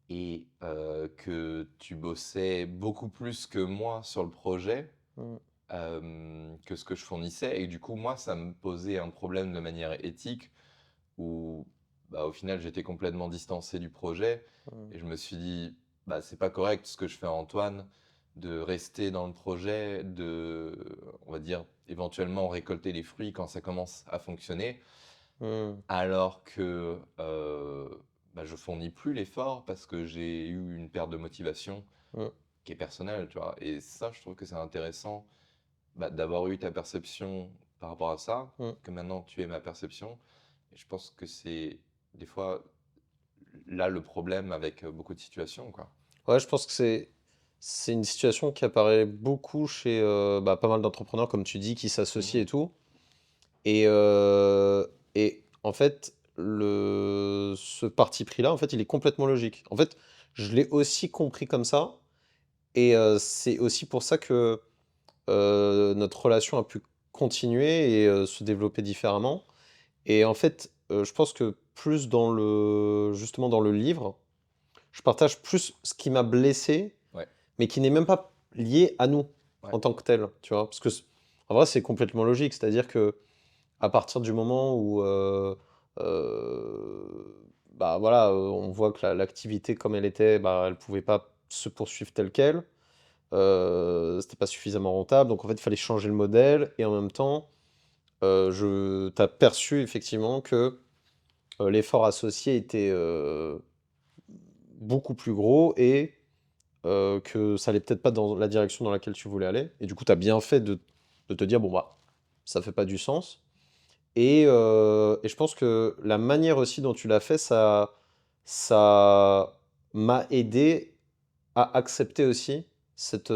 et que tu bossais beaucoup plus que moi sur le projet, Mm. que ce que je fournissais. Et du coup, moi, ça me posait un problème de manière éthique, où bah, au final, j'étais complètement distancé du projet. Mm. Et je me suis dit, bah, c'est pas correct ce que je fais à Antoine, de rester dans le projet, on va dire, éventuellement récolter les fruits quand ça commence à fonctionner, Mm. alors que bah, je fournis plus l'effort parce que j'ai eu une perte de motivation Mm. qui est personnelle, tu vois. Et ça, je trouve que c'est intéressant, bah, d'avoir eu ta perception par rapport à ça, Mm. que maintenant tu es ma perception. Et je pense que c'est des fois là le problème avec beaucoup de situations, quoi. Ouais, je pense que c'est une situation qui apparaît beaucoup chez bah, pas mal d'entrepreneurs, comme tu dis, qui s'associent et Mhm. tout. Et en fait, ce parti pris-là, en fait, il est complètement logique. En fait, je l'ai aussi compris comme ça. Et c'est aussi pour ça que notre relation a pu continuer et se développer différemment. Et en fait, je pense que plus justement dans le livre, je partage plus ce qui m'a blessé, Ouais, mais qui n'est même pas lié à nous ouais. en tant que tel, tu vois. Parce que, en vrai, c'est complètement logique. C'est-à-dire que à partir du moment où, bah voilà, on voit que l'activité comme elle était, bah, elle pouvait pas se poursuivre telle quelle. C'était pas suffisamment rentable, donc en fait, il fallait changer le modèle. Et en même temps, tu as perçu effectivement que l'effort associé était beaucoup plus gros et que ça allait peut-être pas dans la direction dans laquelle tu voulais aller. Et du coup, tu as bien fait de te dire, bon, bah, ça fait pas du sens. Et je pense que la manière aussi dont tu l'as fait, ça m'a aidé à accepter aussi cette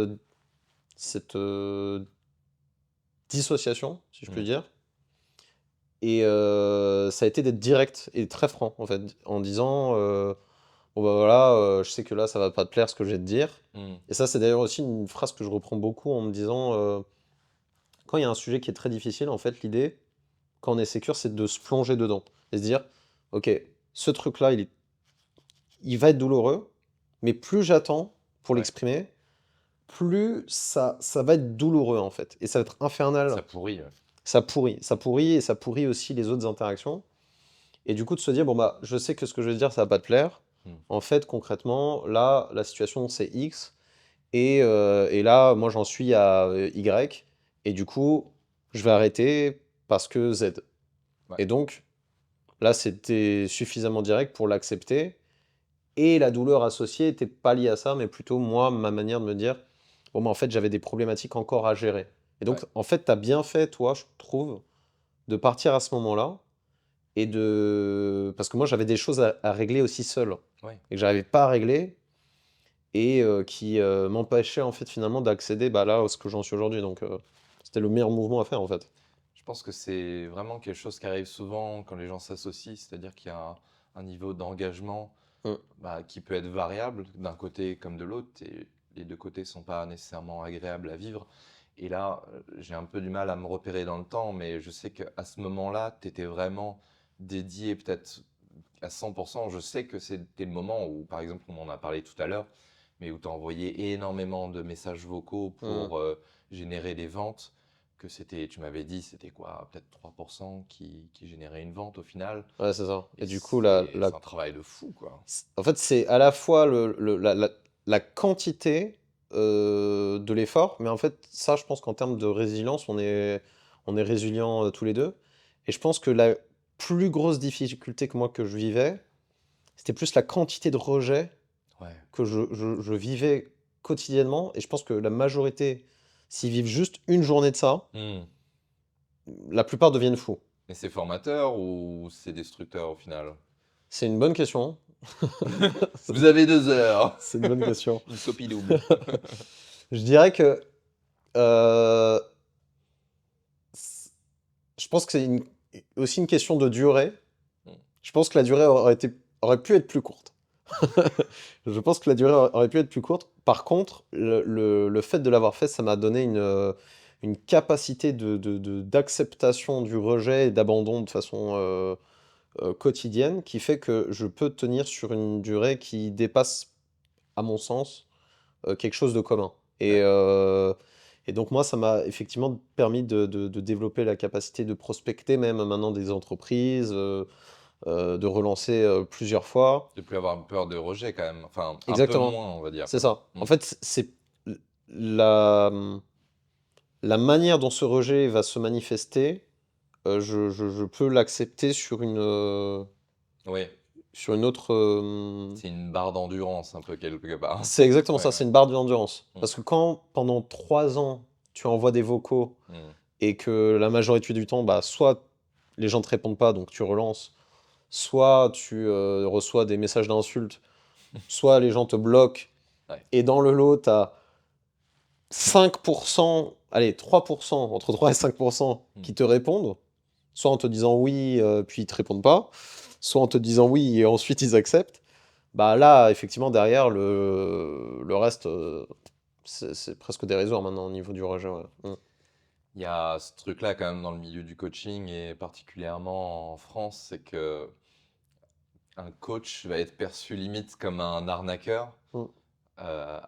dissociation, si je puis Mm. dire. Et ça a été d'être direct et très franc, en fait, en disant, bon bah voilà, je sais que là, ça va pas te plaire ce que je vais te dire. Mm. Et ça, c'est d'ailleurs aussi une phrase que je reprends beaucoup en me disant, quand il y a un sujet qui est très difficile, en fait, l'idée, quand on est sécure, c'est de se plonger dedans et se dire, ok, ce truc-là, il va être douloureux, mais plus j'attends pour Ouais, l'exprimer, plus ça va être douloureux, en fait. Et ça va être infernal. ça pourrit. Ouais. Ça pourrit et ça pourrit aussi les autres interactions. Et du coup, de se dire, bon, bah, je sais que ce que je vais dire, ça va pas te plaire. Mm. En fait, concrètement, là, la situation, c'est X. Et là, moi, j'en suis à Y. Et du coup, je vais arrêter parce que Z. Ouais, Et donc, là, c'était suffisamment direct pour l'accepter. Et la douleur associée était pas liée à ça, mais plutôt moi, ma manière de me dire, bon, bah, en fait, j'avais des problématiques encore à gérer. Et ouais, donc, en fait, tu as bien fait, toi, je trouve, de partir à ce moment-là. Parce que moi, j'avais des choses à régler aussi seul. ouais. Et que j'arrivais pas à régler. Et qui m'empêchait, en fait, finalement, d'accéder bah, là, à ce que j'en suis aujourd'hui. Donc, c'était le meilleur mouvement à faire, en fait. Je pense que c'est vraiment quelque chose qui arrive souvent quand les gens s'associent, c'est-à-dire qu'il y a un niveau d'engagement Mm. bah, qui peut être variable d'un côté comme de l'autre, et les deux côtés sont pas nécessairement agréables à vivre. Et là, j'ai un peu du mal à me repérer dans le temps, mais je sais qu'à ce moment-là, tu étais vraiment dédié peut-être à 100%. Je sais que c'était le moment où, par exemple, on en a parlé tout à l'heure, mais où tu as envoyé énormément de messages vocaux Mm. pour générer des ventes, que c'était, tu m'avais dit, c'était quoi, peut-être 3% qui générait une vente au final. Ouais, c'est ça. Et Et du coup, c'est un travail de fou, quoi. en fait, c'est à la fois la quantité de l'effort, mais en fait, ça, je pense qu'en termes de résilience, on est résilients tous les deux. Et je pense que la plus grosse difficulté que moi que je vivais, c'était plus la quantité de rejet Ouais. que je vivais quotidiennement. Et je pense que la majorité, s'ils vivent juste une journée de ça, Hmm. la plupart deviennent fous. Mais c'est formateur ou c'est destructeur au final? C'est une bonne question. Vous avez 2 heures. C'est une bonne question. Une copie double. Je dirais que euh, c- je pense que c'est aussi une question de durée. Hmm. Je pense que la durée aurait pu être plus courte. Je pense que la durée aurait pu être plus courte. Par contre, le fait de l'avoir fait, ça m'a donné une capacité d'acceptation du rejet et d'abandon de façon quotidienne qui fait que je peux tenir sur une durée qui dépasse, à mon sens, quelque chose de commun. Et, Ouais. euh, et donc moi, ça m'a effectivement permis de développer la capacité de prospecter même maintenant des entreprises, de relancer plusieurs fois. De plus avoir peur de rejet quand même. Enfin, un peu Exactement, moins, on va dire, c'est quoi. ça. Hmm. En fait, c'est la, la manière dont ce rejet va se manifester, je peux l'accepter Oui, sur une autre. c'est une barre d'endurance un peu quelque part. C'est exactement Ouais, ça, ouais. c'est une barre d'endurance. Hmm. Parce que quand pendant 3 ans, tu envoies des vocaux Hmm. et que la majorité du temps, bah, soit les gens te répondent pas, donc tu relances, soit tu reçois des messages d'insultes, soit les gens te bloquent, Ouais. et dans le lot, tu as 5%, allez, 3%, entre 3 et 5% Hmm. qui te répondent, soit en te disant oui, puis ils te répondent pas, soit en te disant oui, et ensuite ils acceptent. Bah là, effectivement, derrière, le reste, c'est presque dérisoire maintenant au niveau du rejet. Ouais. Mm. Il y a ce truc-là quand même dans le milieu du coaching et particulièrement en France, c'est que un coach va être perçu limite comme un arnaqueur, Mm.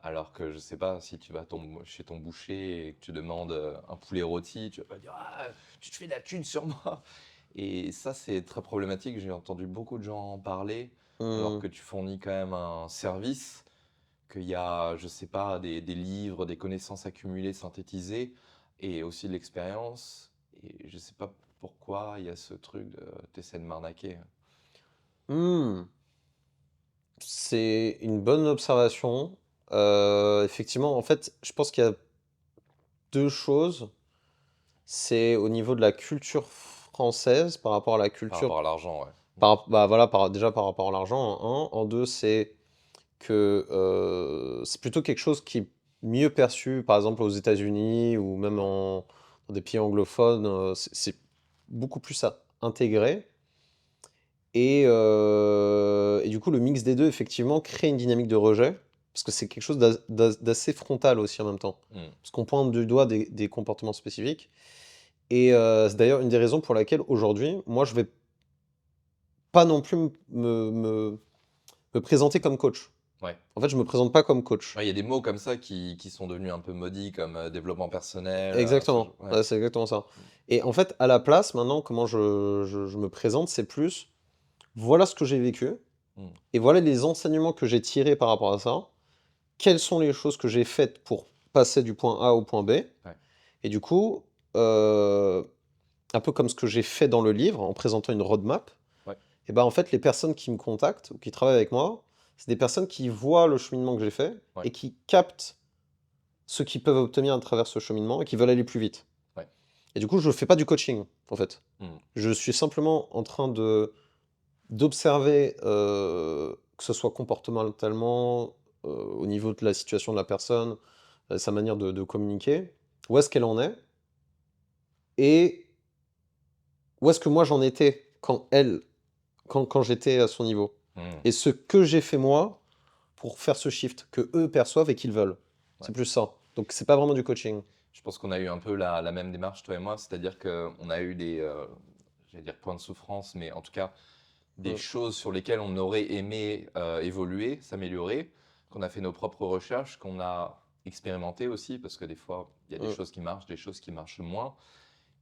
alors que je sais pas, si tu vas chez ton boucher et que tu demandes un poulet rôti, tu vas pas dire ah, tu te fais de la thune sur moi. Et ça, c'est très problématique. J'ai entendu beaucoup de gens en parler, alors Mm. que tu fournis quand même un service, qu'il y a, je sais pas, des livres, des connaissances accumulées, synthétisées, et aussi de l'expérience. Et je sais pas pourquoi il y a ce truc de t'essaies de m'arnaquer. Mm. C'est une bonne observation. Effectivement, en fait, je pense qu'il y a deux choses. C'est au niveau de la culture française par rapport à la Par culture, rapport à l'argent, ouais. bah voilà, déjà par rapport à l'argent, en un. En deux, c'est que c'est plutôt quelque chose qui est mieux perçu, par exemple aux États-Unis ou même dans des pays anglophones, c'est beaucoup plus intégré. Et du coup, le mix des deux, effectivement, crée une dynamique de rejet, parce que c'est quelque chose d'assez frontal aussi en même temps. Mm. Parce qu'on pointe du doigt des comportements spécifiques. Et c'est d'ailleurs une des raisons pour laquelle aujourd'hui, moi, je vais pas non plus me présenter comme coach. Ouais. En fait, je me présente pas comme coach. Ouais, il y a des mots comme ça qui sont devenus un peu maudits, comme développement personnel. Exactement, Ouais. ouais, c'est exactement ça. Et en fait, à la place, maintenant, comment je me présente, c'est plus, voilà ce que j'ai vécu, Mm. et voilà les enseignements que j'ai tirés par rapport à ça. Quelles sont les choses que j'ai faites pour passer du point A au point B? Ouais. Et du coup, euh, un peu comme ce que j'ai fait dans le livre, en présentant une roadmap, Ouais. et ben en fait, les personnes qui me contactent ou qui travaillent avec moi, c'est des personnes qui voient le cheminement que j'ai fait Ouais. et qui captent ce qu'ils peuvent obtenir à travers ce cheminement et qui veulent aller plus vite. Ouais. Et du coup, je ne fais pas du coaching, en fait. Mm. Je suis simplement en train d'observer, que ce soit comportementalement, au niveau de la situation de la personne, sa manière de communiquer, où est-ce qu'elle en est et où est-ce que moi j'en étais quand j'étais à son niveau. Mm. Et ce que j'ai fait moi pour faire ce shift que eux perçoivent et qu'ils veulent. Ouais. C'est plus ça. Donc c'est pas vraiment du coaching. Je pense qu'on a eu un peu la même démarche, toi et moi, c'est-à-dire qu'on a eu des, j'allais dire points de souffrance, mais en tout cas des Mm, choses sur lesquelles on aurait aimé évoluer, s'améliorer, qu'on a fait nos propres recherches, qu'on a expérimenté aussi, parce que des fois, il y a des mm. choses qui marchent, des choses qui marchent moins,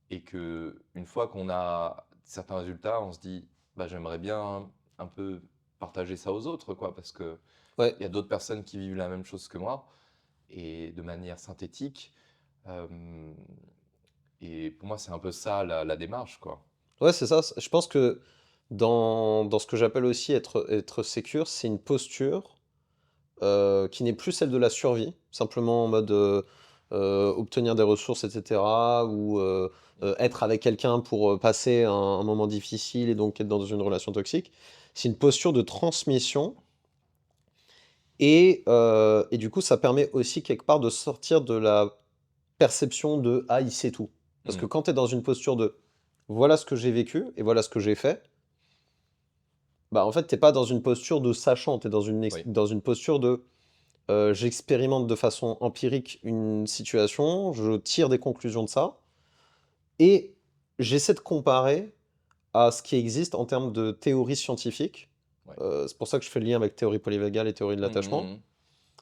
et que une fois qu'on a certains résultats, on se dit, bah, j'aimerais bien un peu partager ça aux autres, quoi, parce que Ouais, il y a d'autres personnes qui vivent la même chose que moi, et de manière synthétique. euh, et pour moi, c'est un peu ça la démarche, quoi. ouais, c'est ça. Je pense que dans ce que j'appelle aussi être sécure, c'est une posture qui n'est plus celle de la survie, simplement en mode obtenir des ressources, etc., ou être avec quelqu'un pour passer un moment difficile et donc être dans une relation toxique. C'est une posture de transmission et du coup, ça permet aussi quelque part de sortir de la perception de ah, il sait tout. Parce que Mm. quand tu es dans une posture de voilà ce que j'ai vécu et voilà ce que j'ai fait, bah en fait, t'es pas dans une posture de sachant, tu es Oui, dans une posture de j'expérimente de façon empirique une situation, je tire des conclusions de ça, et j'essaie de comparer à ce qui existe en termes de théorie scientifique. ouais. C'est pour ça que je fais le lien avec théorie polyvagale et théorie de Mm, mm, l'attachement, mm.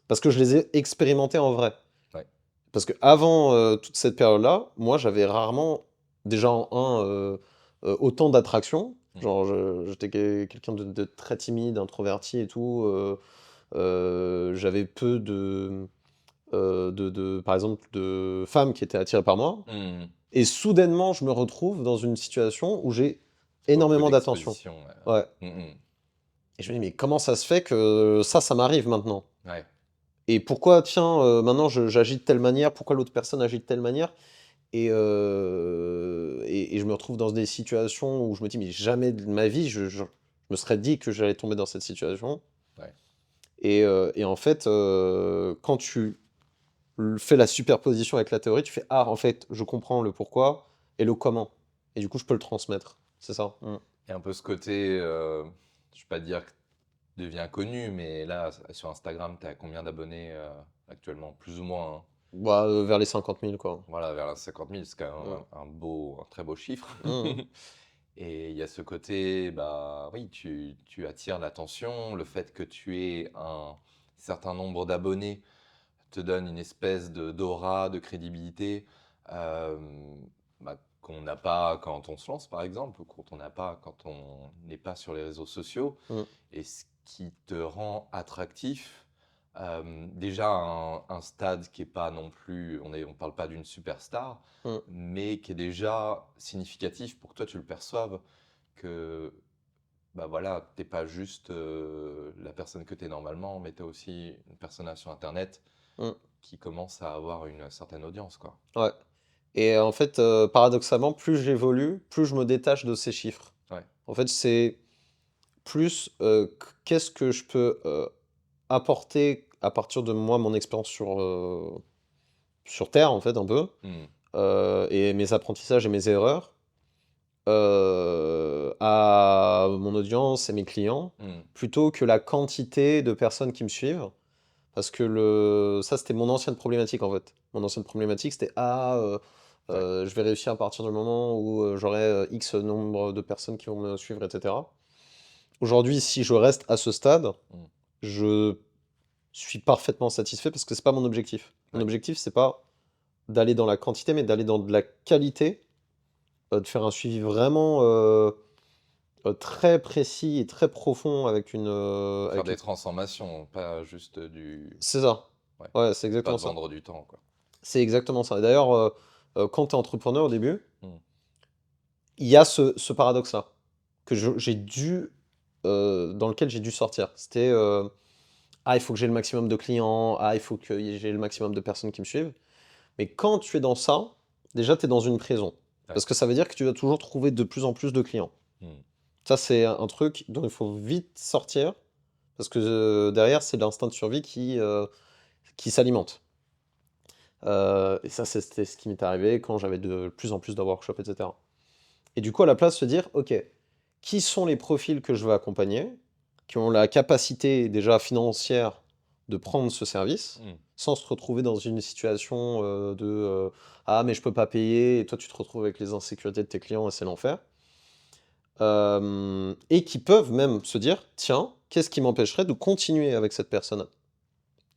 parce que je les ai expérimentés en vrai. Ouais. Parce que avant toute cette période-là, moi j'avais rarement, déjà en un, autant d'attraction. Mm. Genre, j'étais quelqu'un de très timide, introverti et tout. J'avais peu par exemple, de femmes qui étaient attirées par moi. Mm. Et soudainement, je me retrouve dans une situation où j'ai Beaucoup énormément d'attention. d'expositions. Ouais. Mm, mm. Et je me dis, mais comment ça se fait que ça m'arrive maintenant? Ouais. Et pourquoi, tiens, maintenant j'agis de telle manière, pourquoi l'autre personne agit de telle manière? Et je me retrouve dans des situations où je me dis, mais jamais de ma vie, je me serais dit que j'allais tomber dans cette situation. Ouais. Et en fait, quand tu fais la superposition avec la théorie, tu fais, ah, en fait, je comprends le pourquoi et le comment. Et du coup, je peux le transmettre. C'est ça. Mm. Et un peu ce côté, je ne vais pas dire que tu deviens connu, mais là, sur Instagram, tu as combien d'abonnés actuellement? Plus ou moins, hein. Bah, vers les 50 000, quoi. Voilà, vers la 50 000, c'est quand même Mm. un très beau chiffre. Mm. Et il y a ce côté, bah oui, tu attires l'attention, le fait que tu aies un certain nombre d'abonnés te donne une espèce de d'aura, de crédibilité euh, qu'on n'a pas quand on se lance, par exemple, ou quand on n'a pas quand on n'est pas sur les réseaux sociaux. Mm, Et ce qui te rend attractif, déjà un stade qui est pas non plus, on parle pas d'une superstar, mm. mais qui est déjà significatif pour que toi tu le perçoives que bah voilà, t'es pas juste la personne que tu es normalement, mais tu es aussi une persona sur Internet Mm. qui commence à avoir une certaine audience, quoi. Ouais. Et en fait, paradoxalement, plus j'évolue, plus je me détache de ces chiffres. Ouais. En fait, c'est plus qu'est-ce que je peux apporter à partir de moi, mon expérience sur Terre, en fait, un peu, Hmm, et mes apprentissages et mes erreurs, à mon audience et mes clients, hmm, plutôt que la quantité de personnes qui me suivent. Parce que ça, c'était mon ancienne problématique, en fait. Mon ancienne problématique, c'était, ouais. je vais réussir à partir du moment où j'aurai X nombre de personnes qui vont me suivre, etc. Aujourd'hui, si je reste à ce stade, Hmm, je suis parfaitement satisfait parce que c'est pas mon objectif. Mon ouais. objectif, c'est pas d'aller dans la quantité, mais d'aller dans de la qualité, de faire un suivi vraiment très précis et très profond avec Faire des transformations, pas juste du... C'est ça. Ouais. Ouais, c'est Pas exactement te ça. vendre du temps, quoi. C'est exactement ça. Et d'ailleurs, quand tu es entrepreneur au début, Hmm, il y a ce paradoxe-là que dans lequel j'ai dû sortir. C'était il faut que j'ai le maximum de clients, il faut que j'ai le maximum de personnes qui me suivent. Mais quand tu es dans ça, déjà, tu es dans une prison. ouais. Parce que ça veut dire que tu vas toujours trouver de plus en plus de clients. Hmm, Ça, c'est un truc dont il faut vite sortir. Parce que derrière, c'est l'instinct de survie qui s'alimente. Et ça, c'était ce qui m'est arrivé quand j'avais de plus en plus de workshops, etc. Et du coup, à la place, se dire, OK, qui sont les profils que je veux accompagner, qui ont la capacité déjà financière de prendre ce service, hmm. sans se retrouver dans une situation ah, mais je peux pas payer, et toi, tu te retrouves avec les insécurités de tes clients et c'est l'enfer. Et qui peuvent même se dire, tiens, qu'est-ce qui m'empêcherait de continuer avec cette personne,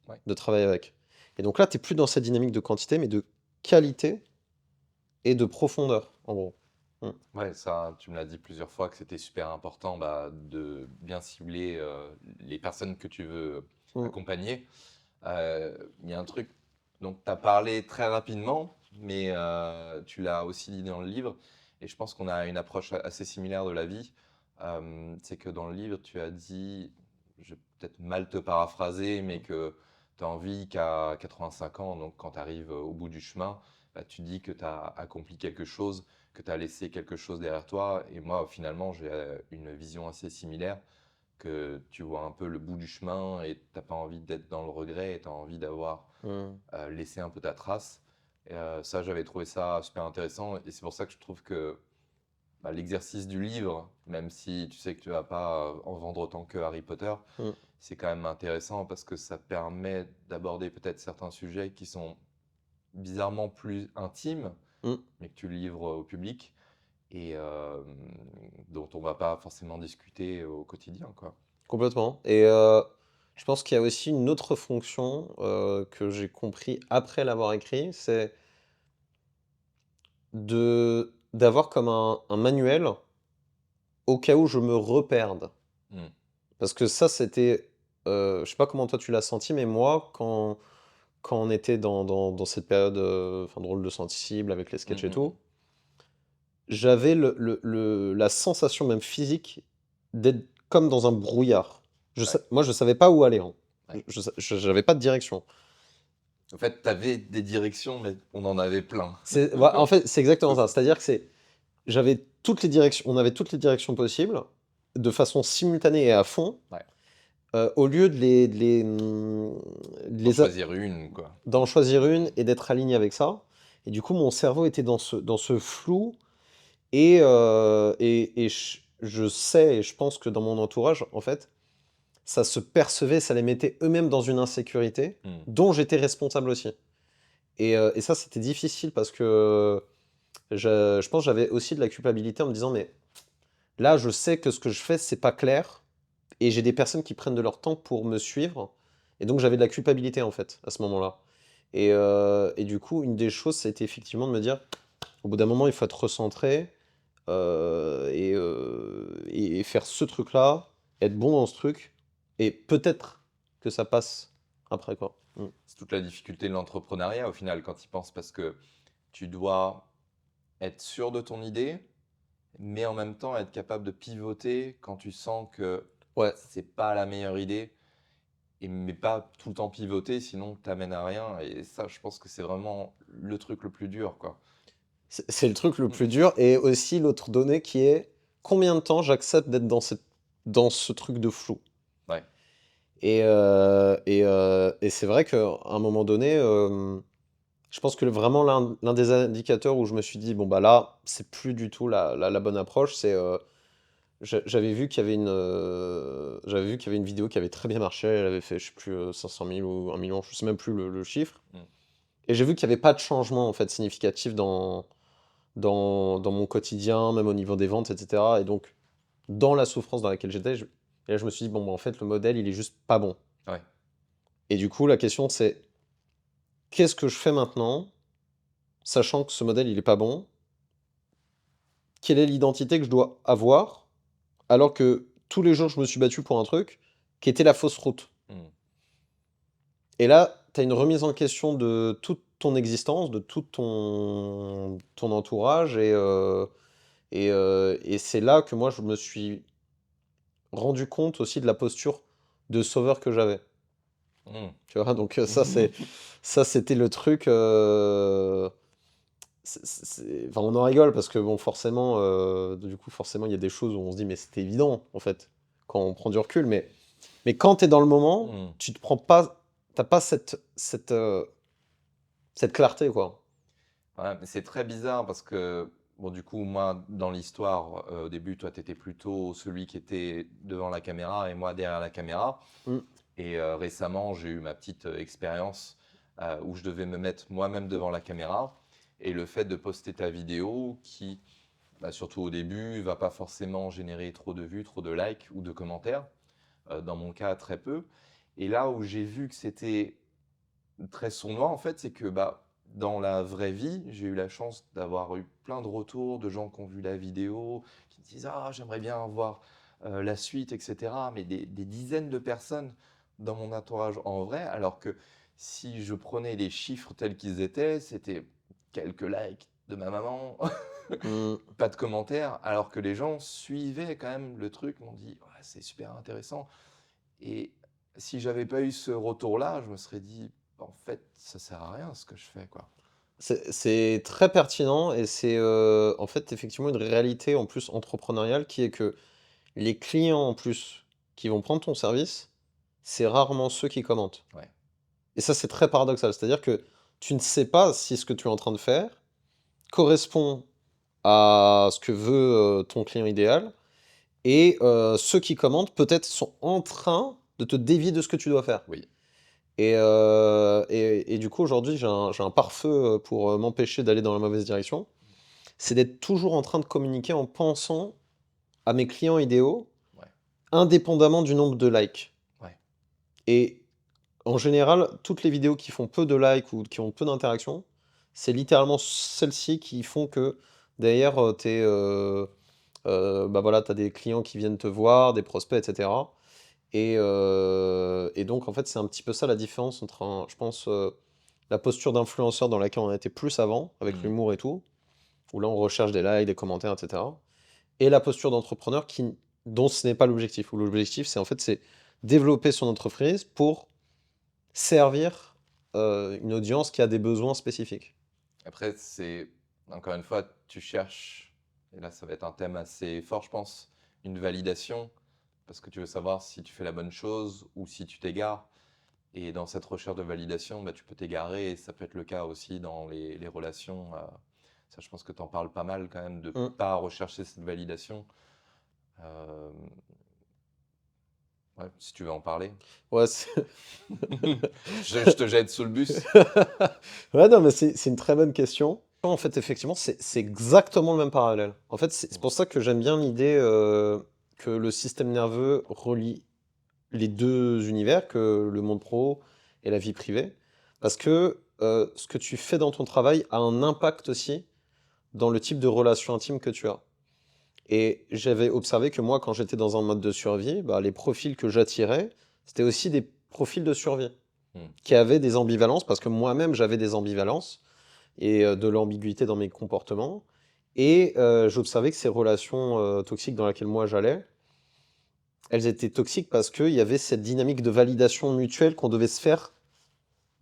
Ouais. de travailler avec? Et donc là, tu n'es plus dans cette dynamique de quantité, mais de qualité et de profondeur, en gros. Mm. Ouais, ça, tu me l'as dit plusieurs fois que c'était super important de bien cibler les personnes que tu veux Mm. accompagner. Il y a un truc dont tu as parlé très rapidement, mais tu l'as aussi dit dans le livre, et je pense qu'on a une approche assez similaire de la vie. C'est que dans le livre, tu as dit, je vais peut-être mal te paraphraser, mais que tu as envie qu'à 85 ans, donc quand tu arrives au bout du chemin, bah, tu dis que tu as accompli quelque chose, que tu as laissé quelque chose derrière toi. Et moi, finalement, j'ai une vision assez similaire, que tu vois un peu le bout du chemin et t'as pas envie d'être dans le regret et tu as envie d'avoir Mm. laissé un peu ta trace. Et, ça, j'avais trouvé ça super intéressant et c'est pour ça que je trouve que l'exercice du livre, même si tu sais que tu vas pas en vendre autant que Harry Potter, Mm. c'est quand même intéressant parce que ça permet d'aborder peut-être certains sujets qui sont bizarrement plus intimes, Mm. mais que tu livres au public et dont on va pas forcément discuter au quotidien, quoi. Complètement. Et je pense qu'il y a aussi une autre fonction que j'ai compris après l'avoir écrit, c'est d'avoir comme un manuel au cas où je me reperde. Mm. Parce que ça, c'était, je sais pas comment toi tu l'as senti, mais moi, quand on était dans cette période, enfin, de rôle de sensible avec les Mm, sketchs et mm, mm. tout, j'avais la sensation même physique d'être comme dans un brouillard. Ouais, Moi, je savais pas où aller, hein. ouais. J'avais pas de direction. En fait, tu avais des directions, mais on en avait plein. Ouais, en fait, c'est exactement ça. C'est-à-dire que j'avais toutes les directions, on avait toutes les directions possibles, de façon simultanée et à fond, Ouais. au lieu de D'en les a- choisir une, quoi. d'en choisir une et d'être aligné avec ça. Et du coup, mon cerveau était dans ce flou. Et je sais, et je pense que dans mon entourage, en fait, ça se percevait, ça les mettait eux-mêmes dans une insécurité Mm. dont j'étais responsable aussi. Et ça, c'était difficile parce que je pense que j'avais aussi de la culpabilité en me disant, mais Là, je sais que ce que je fais, c'est pas clair, et j'ai des personnes qui prennent de leur temps pour me suivre, et donc j'avais de la culpabilité en fait à ce moment-là. Et du coup, une des choses, c'était effectivement de me dire, au bout d'un moment, il faut être recentré et faire ce truc-là, être bon dans ce truc, et peut-être que ça passe après quoi. Mm. C'est toute la difficulté de l'entrepreneuriat au final quand tu y penses, parce que tu dois être sûr de ton idée, mais en même temps être capable de pivoter quand tu sens que Ouais, c'est pas la meilleure idée, mais pas tout le temps pivoter, sinon t'amènes à rien. Et ça, je pense que c'est vraiment le truc le plus dur, quoi. c'est le truc le Mm. plus dur, et aussi l'autre donnée qui est combien de temps j'accepte d'être dans ce truc de flou. Ouais. Et c'est vrai qu'à un moment donné, je pense que vraiment l'un des indicateurs où je me suis dit, bon bah là, c'est plus du tout la bonne approche, c'est j'avais vu j'avais vu qu'il y avait une vidéo qui avait très bien marché, elle avait fait, je sais plus, 500 000 ou 1 million, je sais même plus le chiffre. Mm. Et j'ai vu qu'il n'y avait pas de changement en fait significatif dans mon quotidien, même au niveau des ventes, etc. Et donc, dans la souffrance dans laquelle j'étais, et là, je me suis dit, bon, bah, en fait, le modèle, il est juste pas bon. Ouais. Et du coup, la question, c'est, qu'est-ce que je fais maintenant, sachant que ce modèle, il est pas bon? Quelle est l'identité que je dois avoir, alors que tous les jours, je me suis battu pour un truc qui était la fausse route? Mm. Et là, tu as une remise en question de toute ton existence, de tout ton entourage, et c'est là que moi, je me suis rendu compte aussi de la posture de sauveur que j'avais. Mm. Tu vois, donc ça, c'était le truc. Enfin, on en rigole parce que bon, forcément, du coup, forcément, il y a des choses où on se dit, mais c'était évident, en fait, quand on prend du recul. Mais quand tu es dans le moment, Mm. tu te prends pas, t'as pas cette clarté, quoi. Ouais, mais c'est très bizarre parce que, bon, du coup, moi, dans l'histoire, au début, toi, tu étais plutôt celui qui était devant la caméra et moi derrière la caméra. Mm, Et récemment, j'ai eu ma petite expérience où je devais me mettre moi-même devant la caméra. Et le fait de poster ta vidéo qui, bah, surtout au début, va pas forcément générer trop de vues, trop de likes ou de commentaires. Dans mon cas, très peu. Et là où j'ai vu que c'était très sournois, en fait, c'est que bah, dans la vraie vie, j'ai eu la chance d'avoir eu plein de retours de gens qui ont vu la vidéo, qui me disent ah, j'aimerais bien voir la suite, etc. Mais des dizaines de personnes dans mon entourage en vrai, alors que si je prenais les chiffres tels qu'ils étaient, c'était quelques likes de ma maman, mm. pas de commentaires, alors que les gens suivaient quand même le truc, m'ont dit ouais, c'est super intéressant. Et si j'avais pas eu ce retour-là, je me serais dit, en fait, ça sert à rien ce que je fais, quoi. C'est très pertinent, et c'est en fait effectivement une réalité en plus entrepreneuriale qui est que les clients en plus qui vont prendre ton service, c'est rarement ceux qui commentent. Ouais. Et ça, c'est très paradoxal. C'est-à-dire que tu ne sais pas si ce que tu es en train de faire correspond à ce que veut ton client idéal, et ceux qui commentent peut-être sont en train de te dévier de ce que tu dois faire. Oui. Et du coup, aujourd'hui, j'ai un pare-feu pour m'empêcher d'aller dans la mauvaise direction. C'est d'être toujours en train de communiquer en pensant à mes clients idéaux, Ouais. indépendamment du nombre de likes. Ouais. Et en général, toutes les vidéos qui font peu de likes ou qui ont peu d'interactions, c'est littéralement celles-ci qui font que derrière, bah voilà, tu as des clients qui viennent te voir, des prospects, etc. Et donc, en fait, c'est un petit peu ça la différence entre, je pense, la posture d'influenceur dans laquelle on était plus avant, avec Mm. l'humour et tout, où là, on recherche des likes, des commentaires, etc. Et la posture d'entrepreneur dont ce n'est pas l'objectif. Où l'objectif, c'est en fait, c'est développer son entreprise pour servir une audience qui a des besoins spécifiques. Après, c'est, encore une fois, tu cherches, et là, ça va être un thème assez fort, je pense, une validation, parce que tu veux savoir si tu fais la bonne chose ou si tu t'égares. Et dans cette recherche de validation, bah, tu peux t'égarer, et ça peut être le cas aussi dans les relations. Ça, je pense que tu en parles pas mal quand même, de Mm. pas rechercher cette validation. Euh, ouais, si tu veux en parler. Ouais, Je te jette sous le bus. ouais, non, mais c'est une très bonne question. En fait, effectivement, c'est exactement le même parallèle. En fait, c'est Mm. pour ça que j'aime bien l'idée que le système nerveux relie les deux univers, que le monde pro et la vie privée. Parce que ce que tu fais dans ton travail a un impact aussi dans le type de relation intime que tu as. Et j'avais observé que moi, quand j'étais dans un mode de survie, bah, les profils que j'attirais, c'était aussi des profils de survie, Mm. qui avaient des ambivalences, parce que moi-même, j'avais des ambivalences et de l'ambiguïté dans mes comportements. Et j'observais que ces relations toxiques dans lesquelles moi j'allais, elles étaient toxiques parce qu'il y avait cette dynamique de validation mutuelle qu'on devait se faire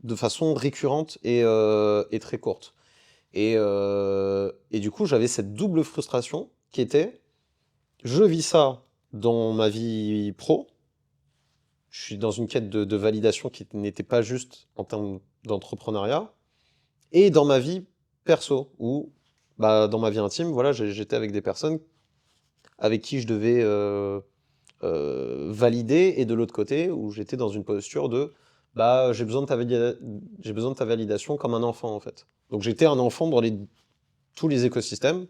de façon récurrente et très courte. Et du coup, j'avais cette double frustration qui était, je vis ça dans ma vie pro, je suis dans une quête de validation qui n'était pas juste en termes d'entrepreneuriat, et dans ma vie perso, où bah, dans ma vie intime, voilà, j'étais avec des personnes avec qui je devais valider, et de l'autre côté, où j'étais dans une posture de bah, j'ai besoin de ta validation comme un enfant en fait. Donc j'étais un enfant dans tous les écosystèmes,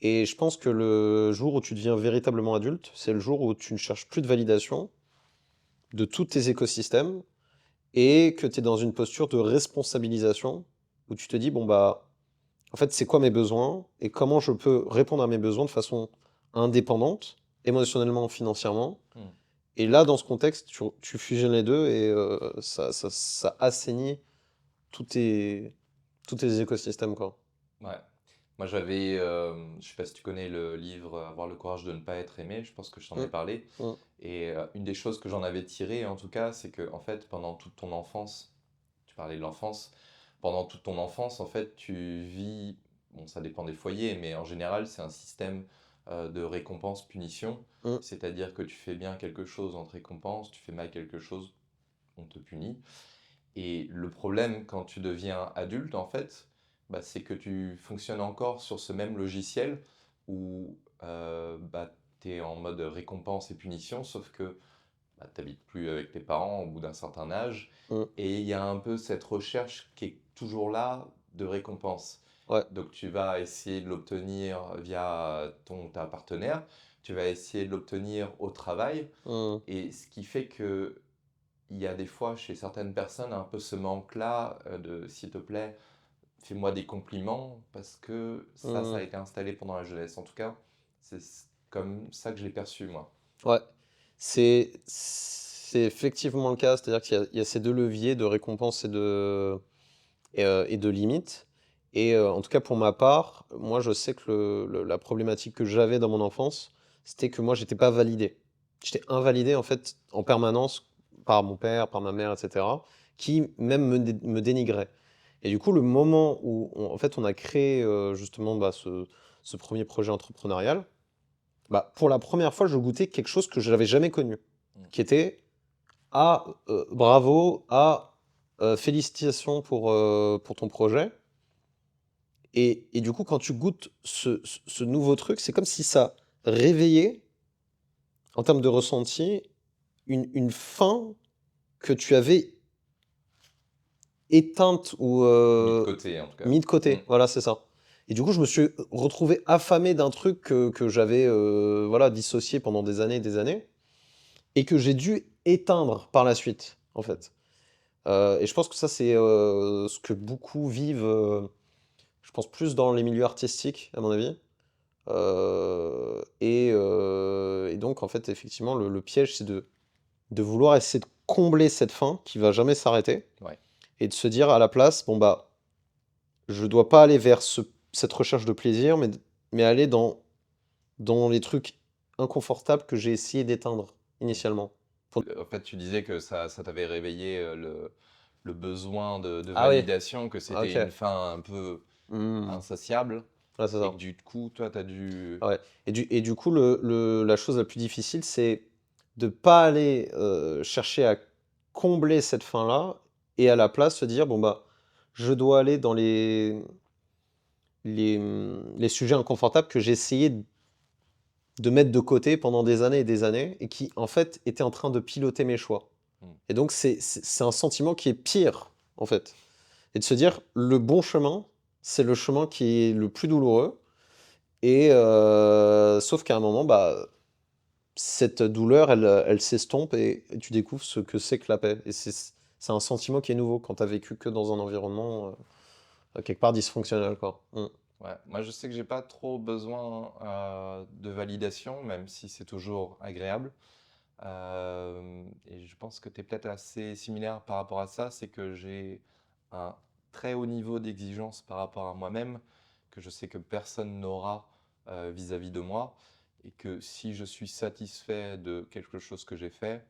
et je pense que le jour où tu deviens véritablement adulte, c'est le jour où tu ne cherches plus de validation de tous tes écosystèmes, et que tu es dans une posture de responsabilisation, où tu te dis, bon bah, en fait, c'est quoi mes besoins, et comment je peux répondre à mes besoins de façon indépendante, émotionnellement, financièrement. Mm. Et là, dans ce contexte, tu fusionnes les deux, et ça assainit tous tous tes écosystèmes, quoi. Ouais. Moi, je sais pas si tu connais le livre Avoir le courage de ne pas être aimé, je pense que je t'en ai Mm, parlé. mm, Et une des choses que j'en avais tiré, en tout cas, c'est que, en fait, pendant toute ton enfance, tu parlais de l'enfance, pendant toute ton enfance, en fait, tu vis, bon, ça dépend des foyers, mais en général, c'est un système de récompense-punition. mm. C'est-à-dire que tu fais bien quelque chose, on te récompense, tu fais mal quelque chose, on te punit. Et le problème quand tu deviens adulte, en fait, bah, c'est que tu fonctionnes encore sur ce même logiciel où bah, tu es en mode récompense et punition, sauf que bah, tu n'habites plus avec tes parents au bout d'un certain âge. Mm. Et il y a un peu cette recherche qui est toujours là de récompense. Ouais. Donc tu vas essayer de l'obtenir via ta partenaire, tu vas essayer de l'obtenir au travail, Mm. et ce qui fait que il y a des fois chez certaines personnes un peu ce manque-là de s'il te plaît, fais-moi des compliments parce que ça Mm. a été installé pendant la jeunesse. En tout cas, c'est comme ça que je l'ai perçu moi. Ouais. C'est effectivement le cas, c'est-à-dire qu'il y a ces deux leviers de récompense et de limite. Et en tout cas, pour ma part, moi, je sais que la problématique que j'avais dans mon enfance, c'était que moi, j'étais pas validé. J'étais invalidé, en fait, en permanence par mon père, par ma mère, etc., qui même me dénigrait. Et du coup, le moment où, en fait, on a créé justement bah, ce premier projet entrepreneurial, bah, pour la première fois, je goûtais quelque chose que je n'avais jamais connu, Mm. qui était ah, bravo, félicitations pour ton projet. Et du coup, quand tu goûtes ce nouveau truc, c'est comme si ça réveillait, en termes de ressenti, une faim que tu avais éteinte ou Mis de côté en tout cas. mis de Mm. côté. Voilà, c'est ça. Et du coup, je me suis retrouvé affamé d'un truc que j'avais voilà, dissocié pendant des années, et que j'ai dû éteindre par la suite, en fait. Et je pense que ça, c'est ce que beaucoup vivent, je pense plus dans les milieux artistiques, à mon avis. Et donc, en fait, effectivement, le piège, c'est de vouloir essayer de combler cette faim qui va jamais s'arrêter, Ouais. et de se dire à la place, bon bah, je dois pas aller vers cette recherche de plaisir, mais aller dans les trucs inconfortables que j'ai essayé d'éteindre Mm. initialement. Pour- En fait, tu disais que ça t'avait réveillé le besoin de Ah oui, validation, que c'était ok. une fin un peu Hmm. insatiable, Ouais, c'est et ça. que du coup, toi, tu as dû... Ouais. Et du coup, la chose la plus difficile, c'est de pas aller chercher à combler cette faim-là, et à la place se dire, bon bah, je dois aller dans les sujets inconfortables que j'ai essayé de mettre de côté pendant des années et des années, et qui en fait étaient en train de piloter mes choix. Mm. Et donc c'est un sentiment qui est pire, en fait. Et de se dire, le bon chemin, c'est le chemin qui est le plus douloureux. Et sauf qu'à un moment, bah, cette douleur, elle s'estompe et tu découvres ce que c'est que la paix. Et c'est un sentiment qui est nouveau quand tu as vécu que dans un environnement quelque part dysfonctionnel, quoi. Ouais, moi je sais que j'ai pas trop besoin de validation, même si c'est toujours agréable. Et je pense que tu es peut-être assez similaire par rapport à ça, c'est que j'ai un très haut niveau d'exigence par rapport à moi-même, que je sais que personne n'aura vis-à-vis de moi, et que si je suis satisfait de quelque chose que j'ai fait,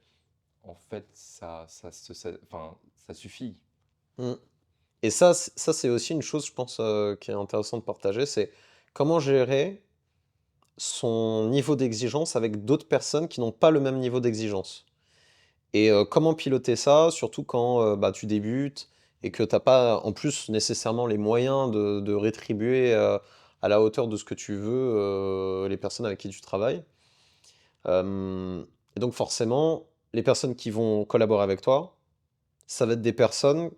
en fait, enfin, ça suffit. Mm. Et ça c'est aussi une chose, je pense, qui est intéressant de partager, c'est comment gérer son niveau d'exigence avec d'autres personnes qui n'ont pas le même niveau d'exigence. Et comment piloter ça, surtout quand bah, tu débutes et que tu n'as pas en plus nécessairement les moyens de rétribuer à la hauteur de ce que tu veux les personnes avec qui tu travailles. Et donc forcément, les personnes qui vont collaborer avec toi, ça va être des personnes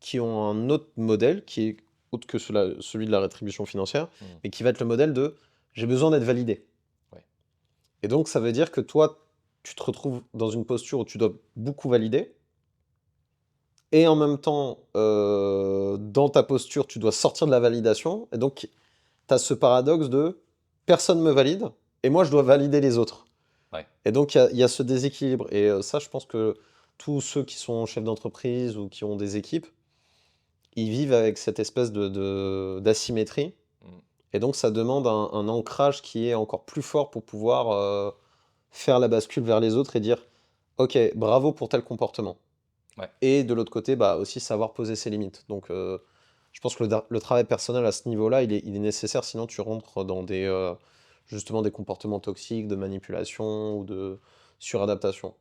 qui ont un autre modèle qui est autre que celui de la rétribution financière, Hmm. mais qui va être le modèle de j'ai besoin d'être validé. Ouais. Et donc ça veut dire que toi, tu te retrouves dans une posture où tu dois beaucoup valider, et en même temps, dans ta posture, tu dois sortir de la validation, et donc tu as ce paradoxe de personne me valide, et moi je dois valider les autres. Ouais. Et donc il y a ce déséquilibre, et ça je pense que tous ceux qui sont chefs d'entreprise ou qui ont des équipes, ils vivent avec cette espèce d'asymétrie. Hmm. Et donc, ça demande un ancrage qui est encore plus fort pour pouvoir faire la bascule vers les autres et dire, OK, bravo pour tel comportement. Ouais. Et de l'autre côté, bah, aussi savoir poser ses limites. Donc, je pense que le travail personnel à ce niveau-là, il est nécessaire, sinon tu rentres dans justement des comportements toxiques, de manipulation ou de suradaptation.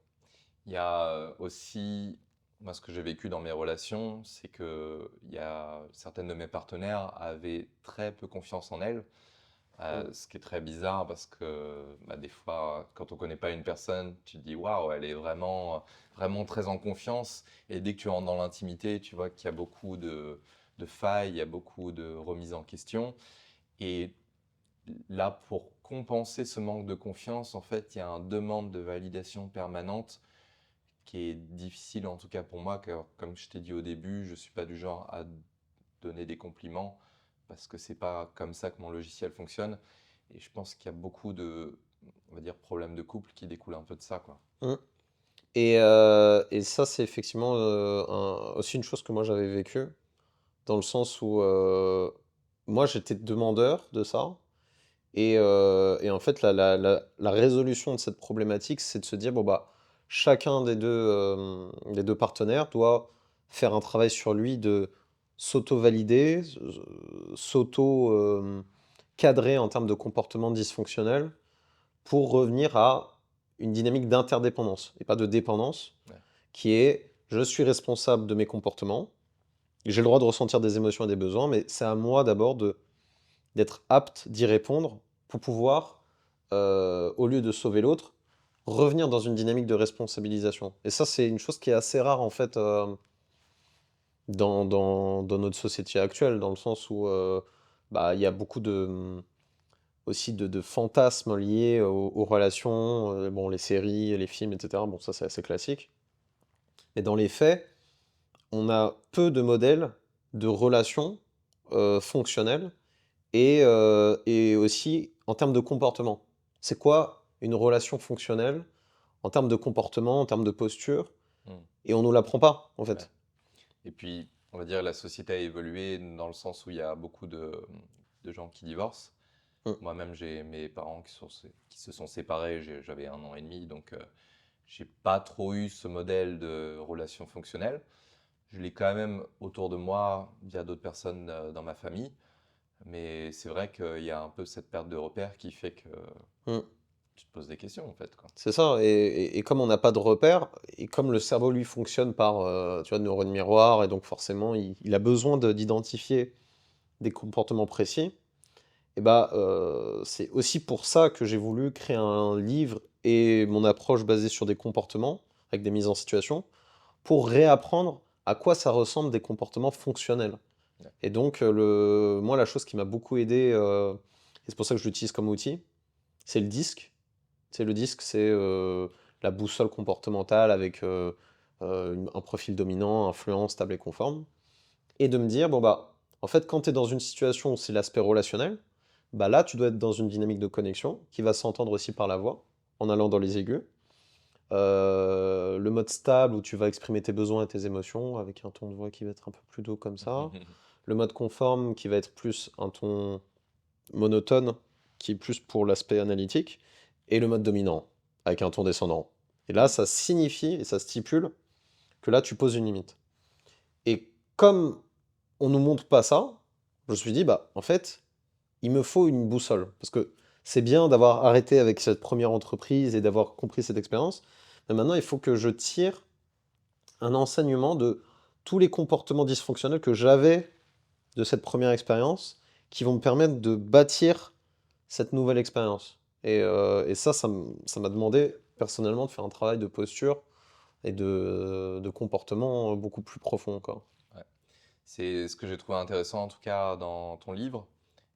Il y a aussi, moi ce que j'ai vécu dans mes relations, c'est que il y a certaines de mes partenaires avaient très peu confiance en elles, Mm. ce qui est très bizarre parce que bah, des fois, quand on connaît pas une personne, tu te dis waouh, elle est vraiment, vraiment très en confiance. Et dès que tu rentres dans l'intimité, tu vois qu'il y a beaucoup de failles, il y a beaucoup de remises en question. Et là, pour compenser ce manque de confiance, en fait, il y a une demande de validation permanente qui est difficile, en tout cas pour moi, car comme je t'ai dit au début, je ne suis pas du genre à donner des compliments parce que c'est pas comme ça que mon logiciel fonctionne. Et je pense qu'il y a beaucoup de, on va dire, problèmes de couple qui découlent un peu de ça, quoi. Mm. Et ça, c'est effectivement aussi une chose que moi j'avais vécue, dans le sens où moi j'étais demandeur de ça. Et en fait, la résolution de cette problématique, c'est de se dire, bon, bah, chacun des deux partenaires doit faire un travail sur lui de s'auto-valider, s'auto-cadrer en termes de comportement dysfonctionnel pour revenir à une dynamique d'interdépendance et pas de dépendance, Ouais. qui est je suis responsable de mes comportements, j'ai le droit de ressentir des émotions et des besoins, mais c'est à moi d'abord d'être apte d'y répondre pour pouvoir, au lieu de sauver l'autre, revenir dans une dynamique de responsabilisation. Et ça, c'est une chose qui est assez rare en fait dans notre société actuelle, dans le sens où bah, il y a beaucoup aussi de fantasmes liés aux relations, bon, les séries, les films, etc. Bon, ça c'est assez classique. Mais dans les faits, on a peu de modèles de relations fonctionnelles et aussi en termes de comportement. C'est quoi une relation fonctionnelle en termes de comportement, en termes de posture? Mm. Et on nous l'apprend pas, en Ouais. fait. Et puis, on va dire, la société a évolué dans le sens où il y a beaucoup de gens qui divorcent. Mm. Moi-même, j'ai mes parents qui se sont séparés, j'avais 1 an et demi, donc j'ai pas trop eu ce modèle de relation fonctionnelle. Je l'ai quand même autour de moi via d'autres personnes dans ma famille, mais c'est vrai qu'il y a un peu cette perte de repère qui fait que Mm. tu te poses des questions en fait, quoi. C'est ça. Et comme on n'a pas de repères, et comme le cerveau, lui, fonctionne par tu vois, neurones miroirs, et donc forcément, il a besoin d'identifier des comportements précis, et bah, c'est aussi pour ça que j'ai voulu créer un livre et mon approche basée sur des comportements, avec des mises en situation, pour réapprendre à quoi ça ressemble des comportements fonctionnels. Ouais. Et donc, moi, la chose qui m'a beaucoup aidé, et c'est pour ça que je l'utilise comme outil, c'est le disque. C'est le disque, c'est la boussole comportementale avec un profil dominant, influent, stable et conforme. Et de me dire, bon bah, en fait, quand tu es dans une situation où c'est l'aspect relationnel, bah là, tu dois être dans une dynamique de connexion qui va s'entendre aussi par la voix, en allant dans les aigus. Le mode stable où tu vas exprimer tes besoins et tes émotions avec un ton de voix qui va être un peu plus doux comme ça. Le mode conforme qui va être plus un ton monotone qui est plus pour l'aspect analytique. Et le mode dominant avec un ton descendant. Et là, ça signifie et ça stipule que là, tu poses une limite. Et comme on nous montre pas ça, je me suis dit, bah, en fait, il me faut une boussole. Parce que c'est bien d'avoir arrêté avec cette première entreprise et d'avoir compris cette expérience. Mais maintenant, il faut que je tire un enseignement de tous les comportements dysfonctionnels que j'avais de cette première expérience qui vont me permettre de bâtir cette nouvelle expérience. Et ça m'a demandé personnellement de faire un travail de posture et de comportement beaucoup plus profond, quoi. Ouais. C'est ce que j'ai trouvé intéressant en tout cas dans ton livre,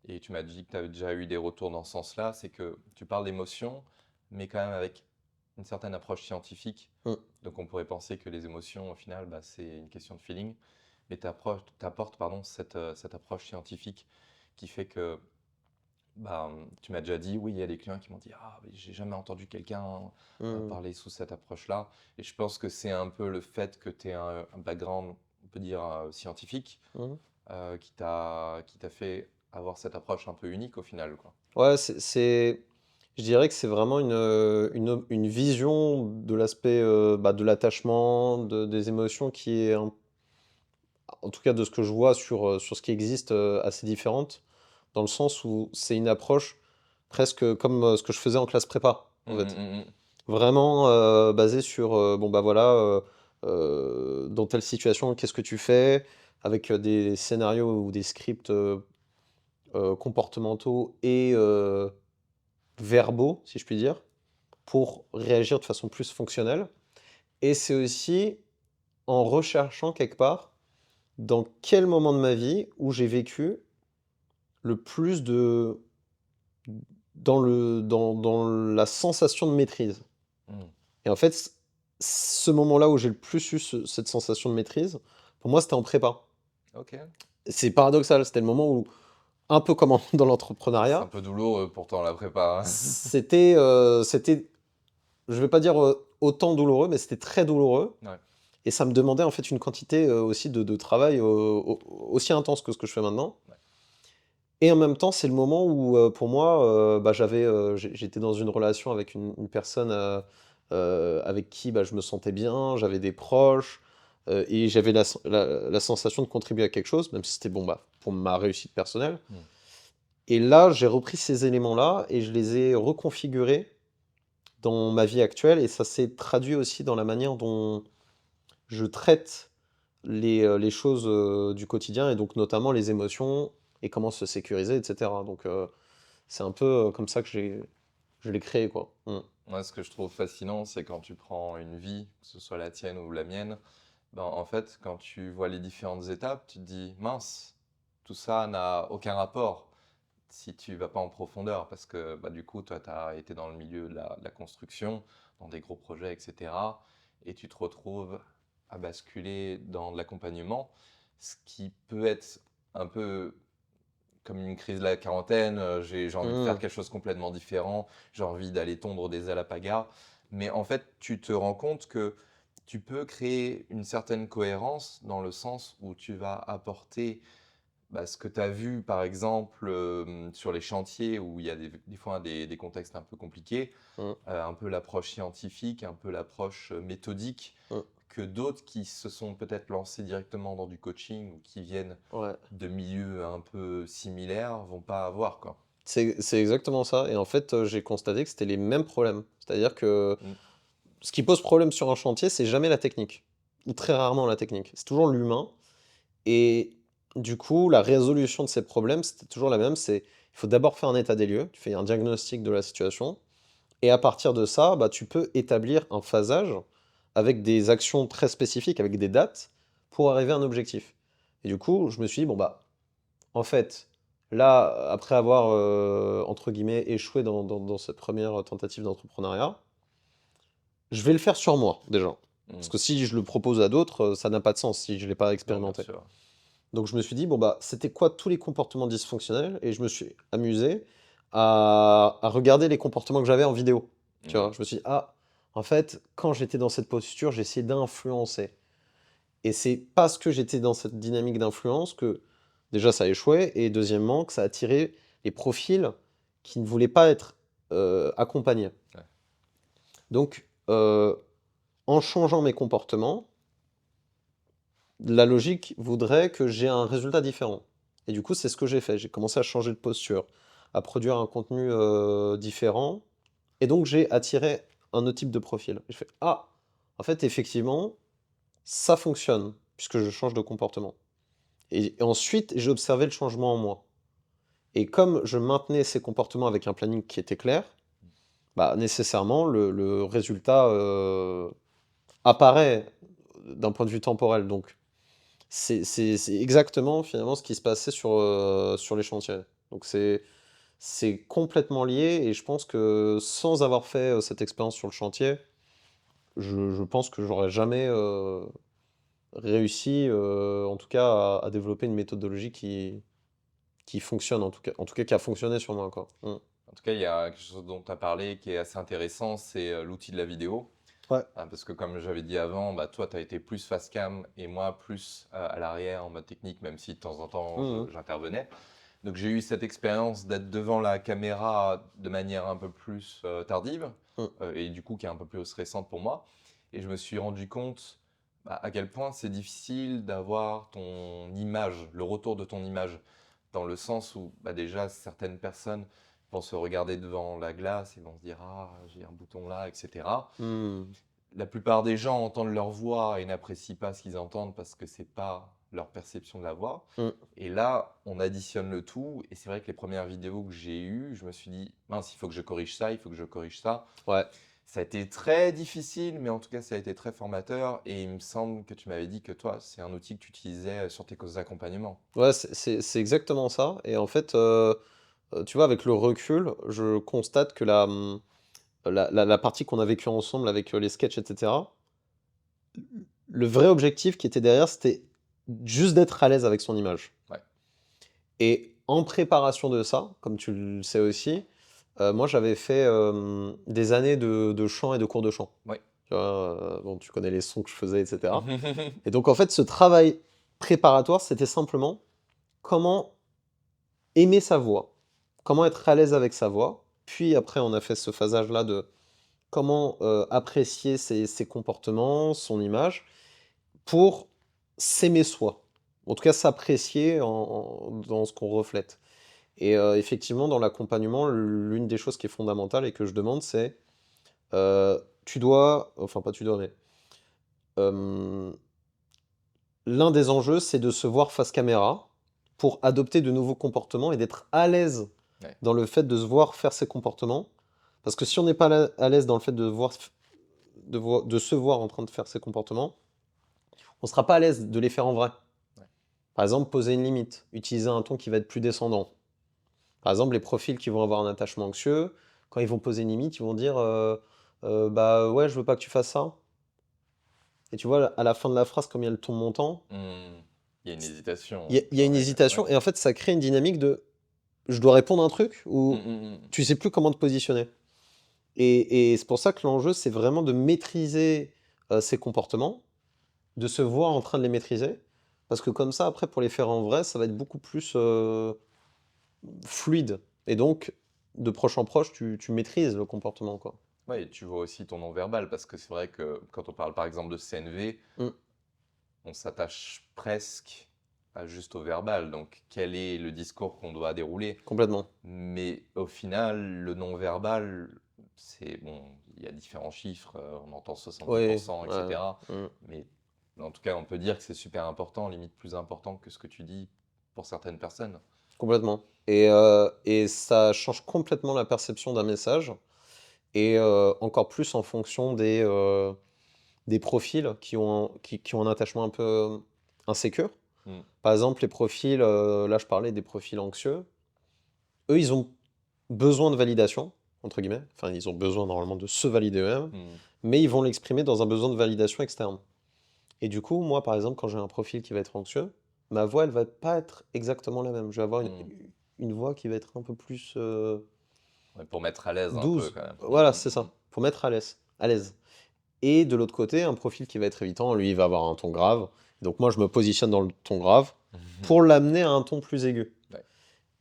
et tu m'as dit que tu avais déjà eu des retours dans ce sens-là, c'est que tu parles d'émotions, mais quand même avec une certaine approche scientifique. Mm. Donc on pourrait penser que les émotions, au final, bah, c'est une question de feeling, mais tu apportes cette approche scientifique qui fait que bah, tu m'as déjà dit, oui, il y a des clients qui m'ont dit, ah, mais j'ai jamais entendu quelqu'un Mm. parler sous cette approche-là. Et je pense que c'est un peu le fait que tu aies un background, on peut dire, scientifique, Mm. qui t'a fait avoir cette approche un peu unique au final, quoi. Ouais, je dirais que c'est vraiment une vision de l'aspect bah, de l'attachement, des émotions qui est, en tout cas de ce que je vois sur ce qui existe, assez différente, dans le sens où c'est une approche presque comme ce que je faisais en classe prépa, Mm, en fait. mm, mm, Vraiment basé sur, bon bah voilà, dans telle situation, qu'est-ce que tu fais? Avec des scénarios ou des scripts comportementaux et verbaux, si je puis dire, pour réagir de façon plus fonctionnelle. Et c'est aussi en recherchant quelque part dans quel moment de ma vie où j'ai vécu le plus dans la sensation de maîtrise. mm. Et en fait, ce moment-là où j'ai le plus eu cette sensation de maîtrise, pour moi, c'était en prépa. Ok. C'est paradoxal, c'était le moment où, un peu comme dans C'est un l'entrepreneuriat, peu douloureux pourtant la prépa, hein. c'était, je vais pas dire autant douloureux, mais c'était très douloureux. Ouais. Et ça me demandait en fait une quantité aussi de travail aussi intense que ce que je fais maintenant. Ouais. Et en même temps, c'est le moment où, pour moi, bah, j'étais dans une relation avec une personne avec qui bah, je me sentais bien, j'avais des proches, et j'avais la sensation de contribuer à quelque chose, même si c'était bon, bah, pour ma réussite personnelle. Mm. Et là, j'ai repris ces éléments-là et je les ai reconfigurés dans ma vie actuelle, et ça s'est traduit aussi dans la manière dont je traite les choses du quotidien, et donc notamment les émotions, et comment se sécuriser, etc. Donc, c'est un peu comme ça que je l'ai créé, quoi. Mm. Moi, ce que je trouve fascinant, c'est quand tu prends une vie, que ce soit la tienne ou la mienne, ben, en fait, quand tu vois les différentes étapes, tu te dis, mince, tout ça n'a aucun rapport si tu vas pas en profondeur, parce que bah, du coup, toi, tu as été dans le milieu de la construction, dans des gros projets, etc. Et tu te retrouves à basculer dans de l'accompagnement, ce qui peut être un peu comme une crise de la quarantaine, j'ai envie de faire Mm. quelque chose complètement différent, j'ai envie d'aller tondre des alpagas. Mais en fait, tu te rends compte que tu peux créer une certaine cohérence dans le sens où tu vas apporter bah, ce que tu as vu, par exemple, sur les chantiers où il y a des fois des contextes un peu compliqués, Mm. un peu l'approche scientifique, un peu l'approche méthodique, Mm. que d'autres qui se sont peut-être lancés directement dans du coaching ou qui viennent Ouais. de milieux un peu similaires vont pas avoir, quoi. C'est exactement ça. Et en fait, j'ai constaté que c'était les mêmes problèmes. C'est-à-dire que Mm. ce qui pose problème sur un chantier, c'est jamais la technique. Ou très rarement la technique. C'est toujours l'humain. Et du coup, la résolution de ces problèmes, c'était toujours la même. Il faut d'abord faire un état des lieux. Tu fais un diagnostic de la situation. Et à partir de ça, bah, tu peux établir un phasage avec des actions très spécifiques, avec des dates, pour arriver à un objectif. Et du coup, je me suis dit, bon, bah, en fait, là, après avoir, entre guillemets, échoué dans cette première tentative d'entrepreneuriat, je vais le faire sur moi, déjà. Parce Mmh. que si je le propose à d'autres, ça n'a pas de sens si je ne l'ai pas Non, bien expérimenté. sûr. Donc je me suis dit, bon, bah, c'était quoi tous les comportements dysfonctionnels? Et je me suis amusé à regarder les comportements que j'avais en vidéo. Tu vois? Mmh. Je me suis dit, ah, en fait, quand j'étais dans cette posture, j'essayais d'influencer. Et c'est parce que j'étais dans cette dynamique d'influence que déjà ça a échoué, et deuxièmement, que ça a attiré les profils qui ne voulaient pas être accompagnés. Ouais. Donc, en changeant mes comportements, la logique voudrait que j'ai un résultat différent. Et du coup, c'est ce que j'ai fait. J'ai commencé à changer de posture, à produire un contenu différent. Et donc, j'ai attiré un autre type de profil. J'ai fait, ah, en fait, effectivement, ça fonctionne, puisque je change de comportement. Et ensuite, j'ai observé le changement en moi. Et comme je maintenais ces comportements avec un planning qui était clair, bah, nécessairement, le résultat apparaît d'un point de vue temporel. Donc, c'est exactement finalement ce qui se passait sur les chantiers. Donc c'est complètement lié, et je pense que sans avoir fait cette expérience sur le chantier, je pense que j'aurais jamais réussi, en tout cas, à développer une méthodologie qui fonctionne, en tout cas qui a fonctionné sur moi, quoi. En tout cas, il y a quelque chose dont tu as parlé qui est assez intéressant, c'est l'outil de la vidéo. Ouais. Parce que comme j'avais dit avant, bah, toi, tu as été plus face cam et moi plus à l'arrière en mode technique, même si de temps en temps Mhm. j'intervenais. Donc j'ai eu cette expérience d'être devant la caméra de manière un peu plus tardive Mhm. et du coup qui est un peu plus récente pour moi. Et je me suis rendu compte bah, à quel point c'est difficile d'avoir ton image, le retour de ton image, dans le sens où bah, déjà certaines personnes vont se regarder devant la glace et vont se dire ah j'ai un bouton là, etc. Mhm. La plupart des gens entendent leur voix et n'apprécient pas ce qu'ils entendent parce que c'est pas leur perception de la voix. Mhm. Et là, on additionne le tout. Et c'est vrai que les premières vidéos que j'ai eues, je me suis dit, mince, il faut que je corrige ça, il faut que je corrige ça. Ouais. Ça a été très difficile, mais en tout cas, ça a été très formateur. Et il me semble que tu m'avais dit que toi, c'est un outil que tu utilisais sur tes causes d'accompagnement. Ouais, c'est exactement ça. Et en fait, tu vois, avec le recul, je constate que la partie qu'on a vécue ensemble avec les sketchs, etc., le vrai objectif qui était derrière, c'était juste d'être à l'aise avec son image. Ouais. Et en préparation de ça, comme tu le sais aussi, moi j'avais fait des années de chant et de cours de chant. Ouais. Tu vois, bon, tu connais les sons que je faisais, etc. Et donc en fait, ce travail préparatoire, c'était simplement comment aimer sa voix, comment être à l'aise avec sa voix. Puis après, on a fait ce phasage-là de comment apprécier ses comportements, son image, pour s'aimer soi. En tout cas, s'apprécier dans ce qu'on reflète. Et effectivement, dans l'accompagnement, l'une des choses qui est fondamentale et que je demande, c'est tu dois, enfin pas tu dois, mais euh, l'un des enjeux, c'est de se voir face caméra pour adopter de nouveaux comportements et d'être à l'aise Ouais. dans le fait de se voir faire ces comportements. Parce que si on n'est pas à l'aise dans le fait de se voir en train de faire ces comportements, on ne sera pas à l'aise de les faire en vrai. Ouais. Par exemple, poser une limite, utiliser un ton qui va être plus descendant. Par exemple, les profils qui vont avoir un attachement anxieux, quand ils vont poser une limite, ils vont dire bah ouais, je veux pas que tu fasses ça. Et tu vois, à la fin de la phrase, comme il y a le ton montant, Hmm. Il y a une hésitation. il y a une Ouais. hésitation, et en fait, ça crée une dynamique de je dois répondre à un truc Hmm, ou hmm, hmm. tu sais plus comment te positionner. Et c'est pour ça que l'enjeu, c'est vraiment de maîtriser ces comportements, de se voir en train de les maîtriser, parce que comme ça, après, pour les faire en vrai, ça va être beaucoup plus fluide. Et donc, de proche en proche, tu maîtrises le comportement, quoi. Ouais, et tu vois aussi ton non-verbal, parce que c'est vrai que quand on parle par exemple de CNV, Mm, on s'attache presque à juste au verbal. Donc, quel est le discours qu'on doit dérouler? complètement. Mais au final, le non-verbal, c'est bon, il y a différents chiffres, on entend Oui, 70%, ouais, etc. mm, Mais en tout cas, on peut dire que c'est super important, limite plus important que ce que tu dis pour certaines personnes. complètement. Et ça change complètement la perception d'un message, et encore plus en fonction des profils qui ont un attachement un peu insécure. Mm. Par exemple, les profils, là je parlais des profils anxieux, eux ils ont besoin de validation, entre guillemets, enfin ils ont besoin normalement de se valider eux-mêmes, Mm. mais ils vont l'exprimer dans un besoin de validation externe. Et du coup, moi par exemple, quand j'ai un profil qui va être anxieux, ma voix elle va pas être exactement la même. Je vais avoir Mm. une voix qui va être un peu plus Ouais, pour mettre à l'aise un peu douce. quand même. Mm, Voilà, mm, c'est mm, ça, mm. pour mettre à l'aise, à l'aise. Et de l'autre côté, un profil qui va être évitant, lui, il va avoir un ton grave. Donc moi, je me positionne dans le ton grave pour l'amener à un ton plus aigu. Ouais.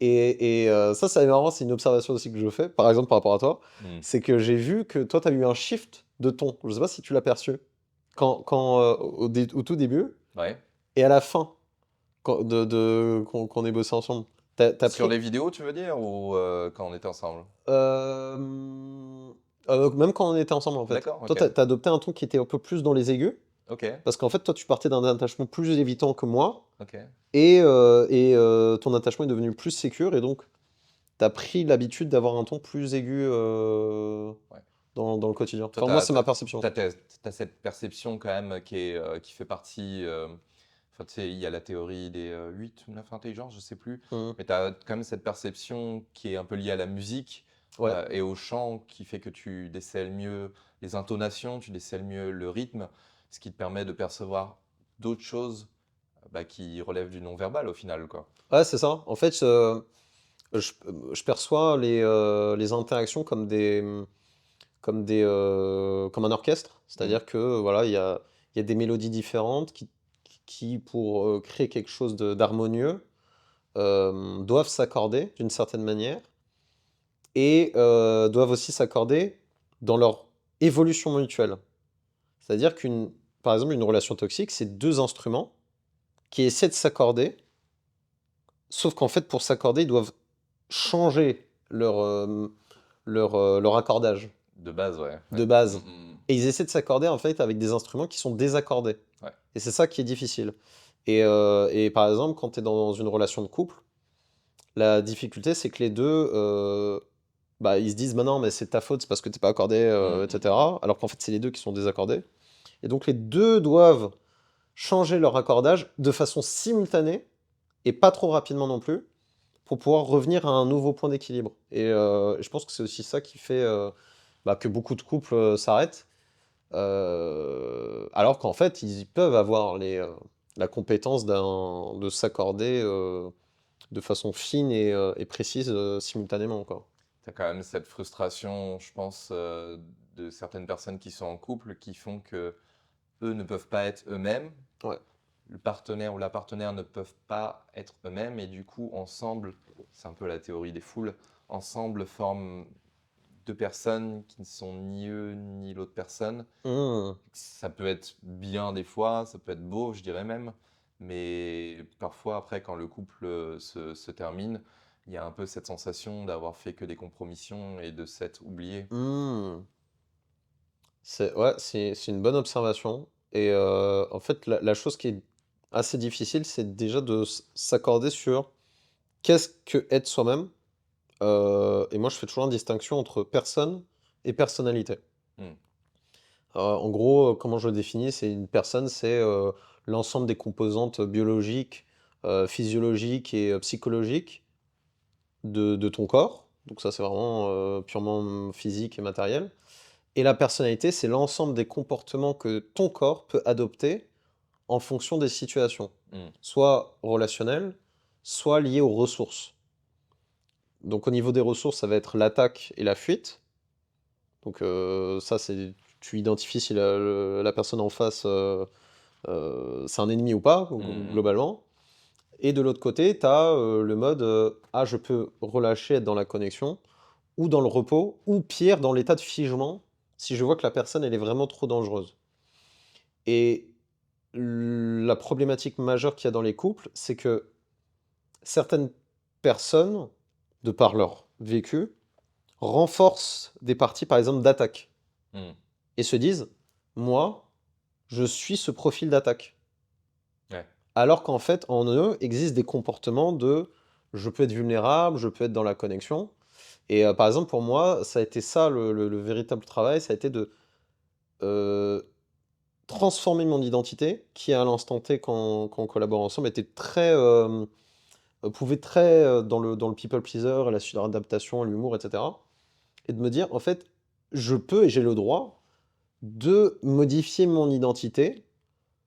Et ça, c'est marrant, c'est une observation aussi que je fais, par exemple par rapport à toi, Mm. c'est que j'ai vu que toi, tu as eu un shift de ton. Je sais pas si tu l'as perçu. Au tout début Ouais. et à la fin, qu'on ait bossé ensemble. T'as Sur pris... les vidéos, tu veux dire, ou quand on était ensemble? euh, même quand on était ensemble, en fait. D'accord, Toi, ok. t'as adopté un ton qui était un peu plus dans les aigus. Ok, Parce qu'en fait, toi, tu partais d'un attachement plus évitant que moi, ok. et ton attachement est devenu plus sécure, et donc, tu as pris l'habitude d'avoir un ton plus aigu Ouais. dans le quotidien. Toi, Enfin, moi, c'est ma perception. t'as cette perception quand même qui fait partie. Enfin, tu sais, il y a la théorie des 8 ou 9 intelligences, je sais plus. Mhm. Mais tu as quand même cette perception qui est un peu liée à la musique Ouais, et au chant qui fait que tu décèles mieux les intonations, tu décèles mieux le rythme, ce qui te permet de percevoir d'autres choses bah, qui relèvent du non-verbal au final, quoi. ouais, c'est ça. En fait, je, je perçois les interactions comme un orchestre. Mm. C'est-à-dire que, voilà, il y a des mélodies différentes qui pour créer quelque chose d'harmonieux, doivent s'accorder d'une certaine manière et doivent aussi s'accorder dans leur évolution mutuelle. C'est-à-dire par exemple, une relation toxique, c'est deux instruments qui essaient de s'accorder, sauf qu'en fait, pour s'accorder, ils doivent changer leur accordage De base, ouais. Ouais. de Mm, base. mm, mm. Et ils essaient de s'accorder en fait avec des instruments qui sont désaccordés. Ouais. Et c'est ça qui est difficile. Et par exemple, quand tu es dans une relation de couple, la difficulté, c'est que les deux, bah, ils se disent, bah non, mais c'est ta faute, c'est parce que t'es pas accordé, Mm, mm, mm. etc. Alors qu'en fait, c'est les deux qui sont désaccordés. Et donc, les deux doivent changer leur accordage de façon simultanée, et pas trop rapidement non plus, pour pouvoir revenir à un nouveau point d'équilibre. Et je pense que c'est aussi ça qui fait bah, que beaucoup de couples s'arrêtent. Alors qu'en fait, ils peuvent avoir la compétence de s'accorder de façon fine et précise simultanément, quoi. T'as quand même cette frustration, je pense, de certaines personnes qui sont en couple qui font que eux ne peuvent pas être eux-mêmes, Ouais. le partenaire ou la partenaire ne peuvent pas être eux-mêmes et du coup, ensemble, c'est un peu la théorie des foules, ensemble forment deux personnes qui ne sont ni eux ni l'autre personne. Mmh. Ça peut être bien des fois, ça peut être beau, je dirais même, mais parfois après, quand le couple se termine, il y a un peu cette sensation d'avoir fait que des compromissions et de s'être oublié. Mmh. Ouais, c'est une bonne observation. Et en fait, la chose qui est assez difficile, c'est déjà de s'accorder sur qu'est-ce que être soi-même. Et moi, je fais toujours une distinction entre personne et personnalité. Hmm. En gros, comment je le définis, c'est une personne, c'est l'ensemble des composantes biologiques, physiologiques et psychologiques de ton corps. Donc ça, c'est vraiment purement physique et matériel. Et la personnalité, c'est l'ensemble des comportements que ton corps peut adopter en fonction des situations, Hmm. soit relationnelles, soit liées aux ressources. Donc au niveau des ressources, ça va être l'attaque et la fuite. Donc ça, tu identifies si la personne en face, c'est un ennemi ou pas, Hmm. globalement. Et de l'autre côté, tu as le mode ah, je peux relâcher, être dans la connexion, ou dans le repos, ou pire, dans l'état de figement, si je vois que la personne, elle est vraiment trop dangereuse. Et la problématique majeure qu'il y a dans les couples, c'est que certaines personnes, de par leur vécu, renforcent des parties, par exemple, d'attaque, Hmm. et se disent, moi, je suis ce profil d'attaque. Ouais. Alors qu'en fait, en eux, existent des comportements de je peux être vulnérable, je peux être dans la connexion. Et par exemple, pour moi, ça a été ça le véritable travail, ça a été de euh, transformer mon identité, qui à l'instant T, quand on collabore ensemble, était très, pouvait très, dans le people pleaser, la suradaptation, l'humour, etc. Et de me dire, en fait, je peux et j'ai le droit de modifier mon identité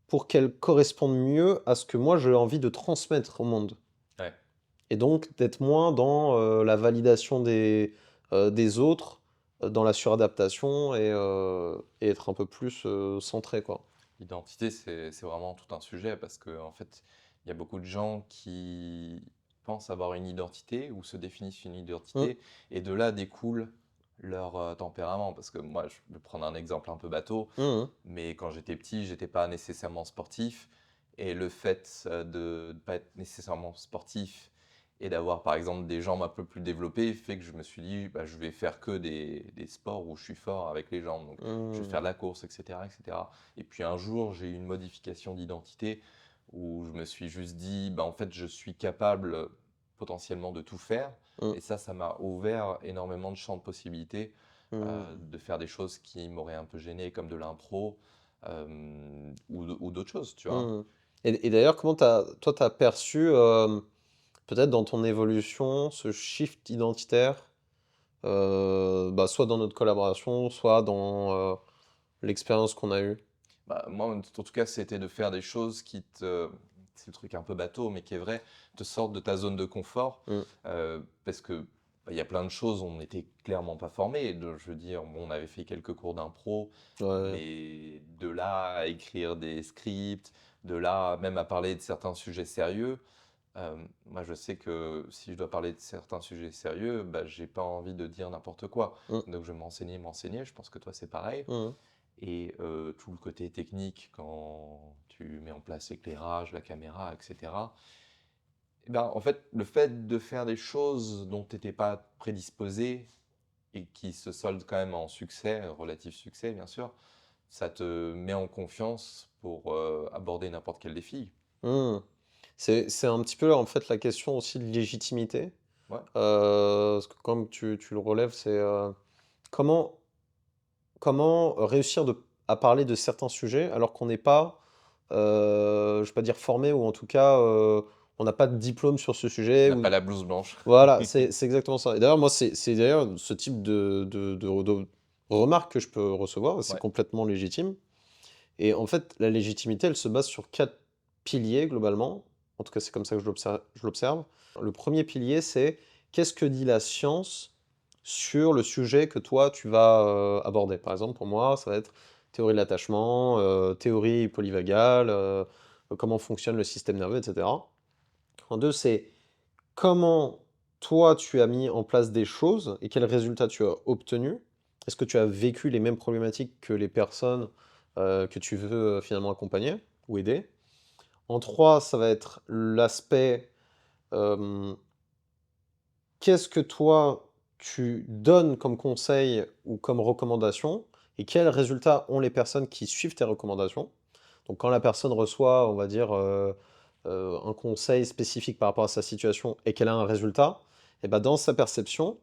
pour qu'elle corresponde mieux à ce que moi j'ai envie de transmettre au monde. Ouais. Et donc d'être moins dans la validation des autres, dans la suradaptation et être un peu plus centré, quoi. L'identité, c'est vraiment tout un sujet parce que en fait, il y a beaucoup de gens qui pensent avoir une identité ou se définissent une Mm, identité et de là découle leur tempérament. Parce que moi, je vais prendre un exemple un peu bateau, mm, mais quand j'étais petit, j'étais pas nécessairement sportif et le fait de ne pas être nécessairement sportif et d'avoir par exemple des jambes un peu plus développées fait que je me suis dit, bah, je vais faire que des sports où je suis fort avec les jambes. Donc, je vais mm, faire de la course, etc., etc. Et puis un jour, j'ai eu une modification d'identité où je me suis juste dit, bah, en fait, je suis capable potentiellement de tout faire. mm, Et ça m'a ouvert énormément de champs de possibilités mm, de faire des choses qui m'auraient un peu gêné, comme de l'impro ou d'autres choses, tu vois. mm. Et d'ailleurs, comment toi, t'as perçu, peut-être dans ton évolution, ce shift identitaire, bah, soit dans notre collaboration, soit dans l'expérience qu'on a eue? Bah, moi, en tout cas, c'était de faire des choses qui te. C'est le truc un peu bateau, mais qui est vrai, te sortent de ta zone de confort. Mm, Parce que bah, il y a plein de choses, on n'était clairement pas formés. Je veux dire, bon, on avait fait quelques cours d'impro, ouais. mais de là à écrire des scripts, de là même à parler de certains sujets sérieux. Moi, je sais que si je dois parler de certains sujets sérieux, bah, j'ai pas envie de dire n'importe quoi. Mm, Donc, je vais m'enseigner. Je pense que toi, c'est pareil. mm, Et tout le côté technique, quand tu mets en place l'éclairage, la caméra, etc. Eh ben, en fait, le fait de faire des choses dont tu n'étais pas prédisposé et qui se soldent quand même en succès, relatif succès bien sûr, ça te met en confiance pour aborder n'importe quel défi. mm. C'est un petit peu en fait la question aussi de légitimité. Ouais, Parce que comme tu le relèves, c'est comment, comment réussir à parler de certains sujets alors qu'on n'est pas, je vais pas dire formé, ou en tout cas, on n'a pas de diplôme sur ce tu sujet. n'as Ou, pas la blouse blanche. voilà, c'est exactement ça. Et d'ailleurs, moi, c'est d'ailleurs ce type de remarques que je peux recevoir, c'est Ouais, complètement légitime. Et en fait, la légitimité, elle se base sur quatre piliers globalement. En tout cas, c'est comme ça que je l'observe. Le premier pilier, c'est qu'est-ce que dit la science sur le sujet que toi, tu vas aborder. Par exemple, pour moi, ça va être théorie de l'attachement, théorie polyvagale, comment fonctionne le système nerveux, etc. En deux, c'est comment toi, tu as mis en place des choses et quels résultats tu as obtenus. Est-ce que tu as vécu les mêmes problématiques que les personnes que tu veux finalement accompagner ou aider? En 3, ça va être l'aspect, hem, qu'est-ce que toi, tu donnes comme conseil ou comme recommandation et quels résultats ont les personnes qui suivent tes recommandations? Donc quand la personne reçoit, on va dire, un conseil spécifique par rapport à sa situation et qu'elle a un résultat, et bah, dans sa perception,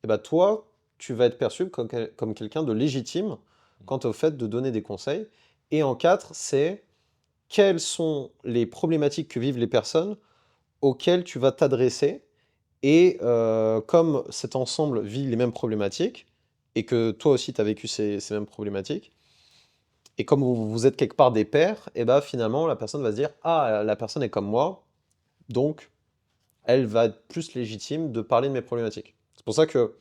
et bah, toi, tu vas être perçu comme quelqu'un de légitime quant au fait de donner des conseils. Et en 4, c'est quelles sont les problématiques que vivent les personnes auxquelles tu vas t'adresser, et comme cet ensemble vit les mêmes problématiques et que toi aussi tu as vécu ces mêmes problématiques, et comme vous êtes quelque part des pairs, et bah, finalement la personne va se dire: «Ah, la personne est comme moi, donc elle va être plus légitime de parler de mes problématiques». C'est pour ça que,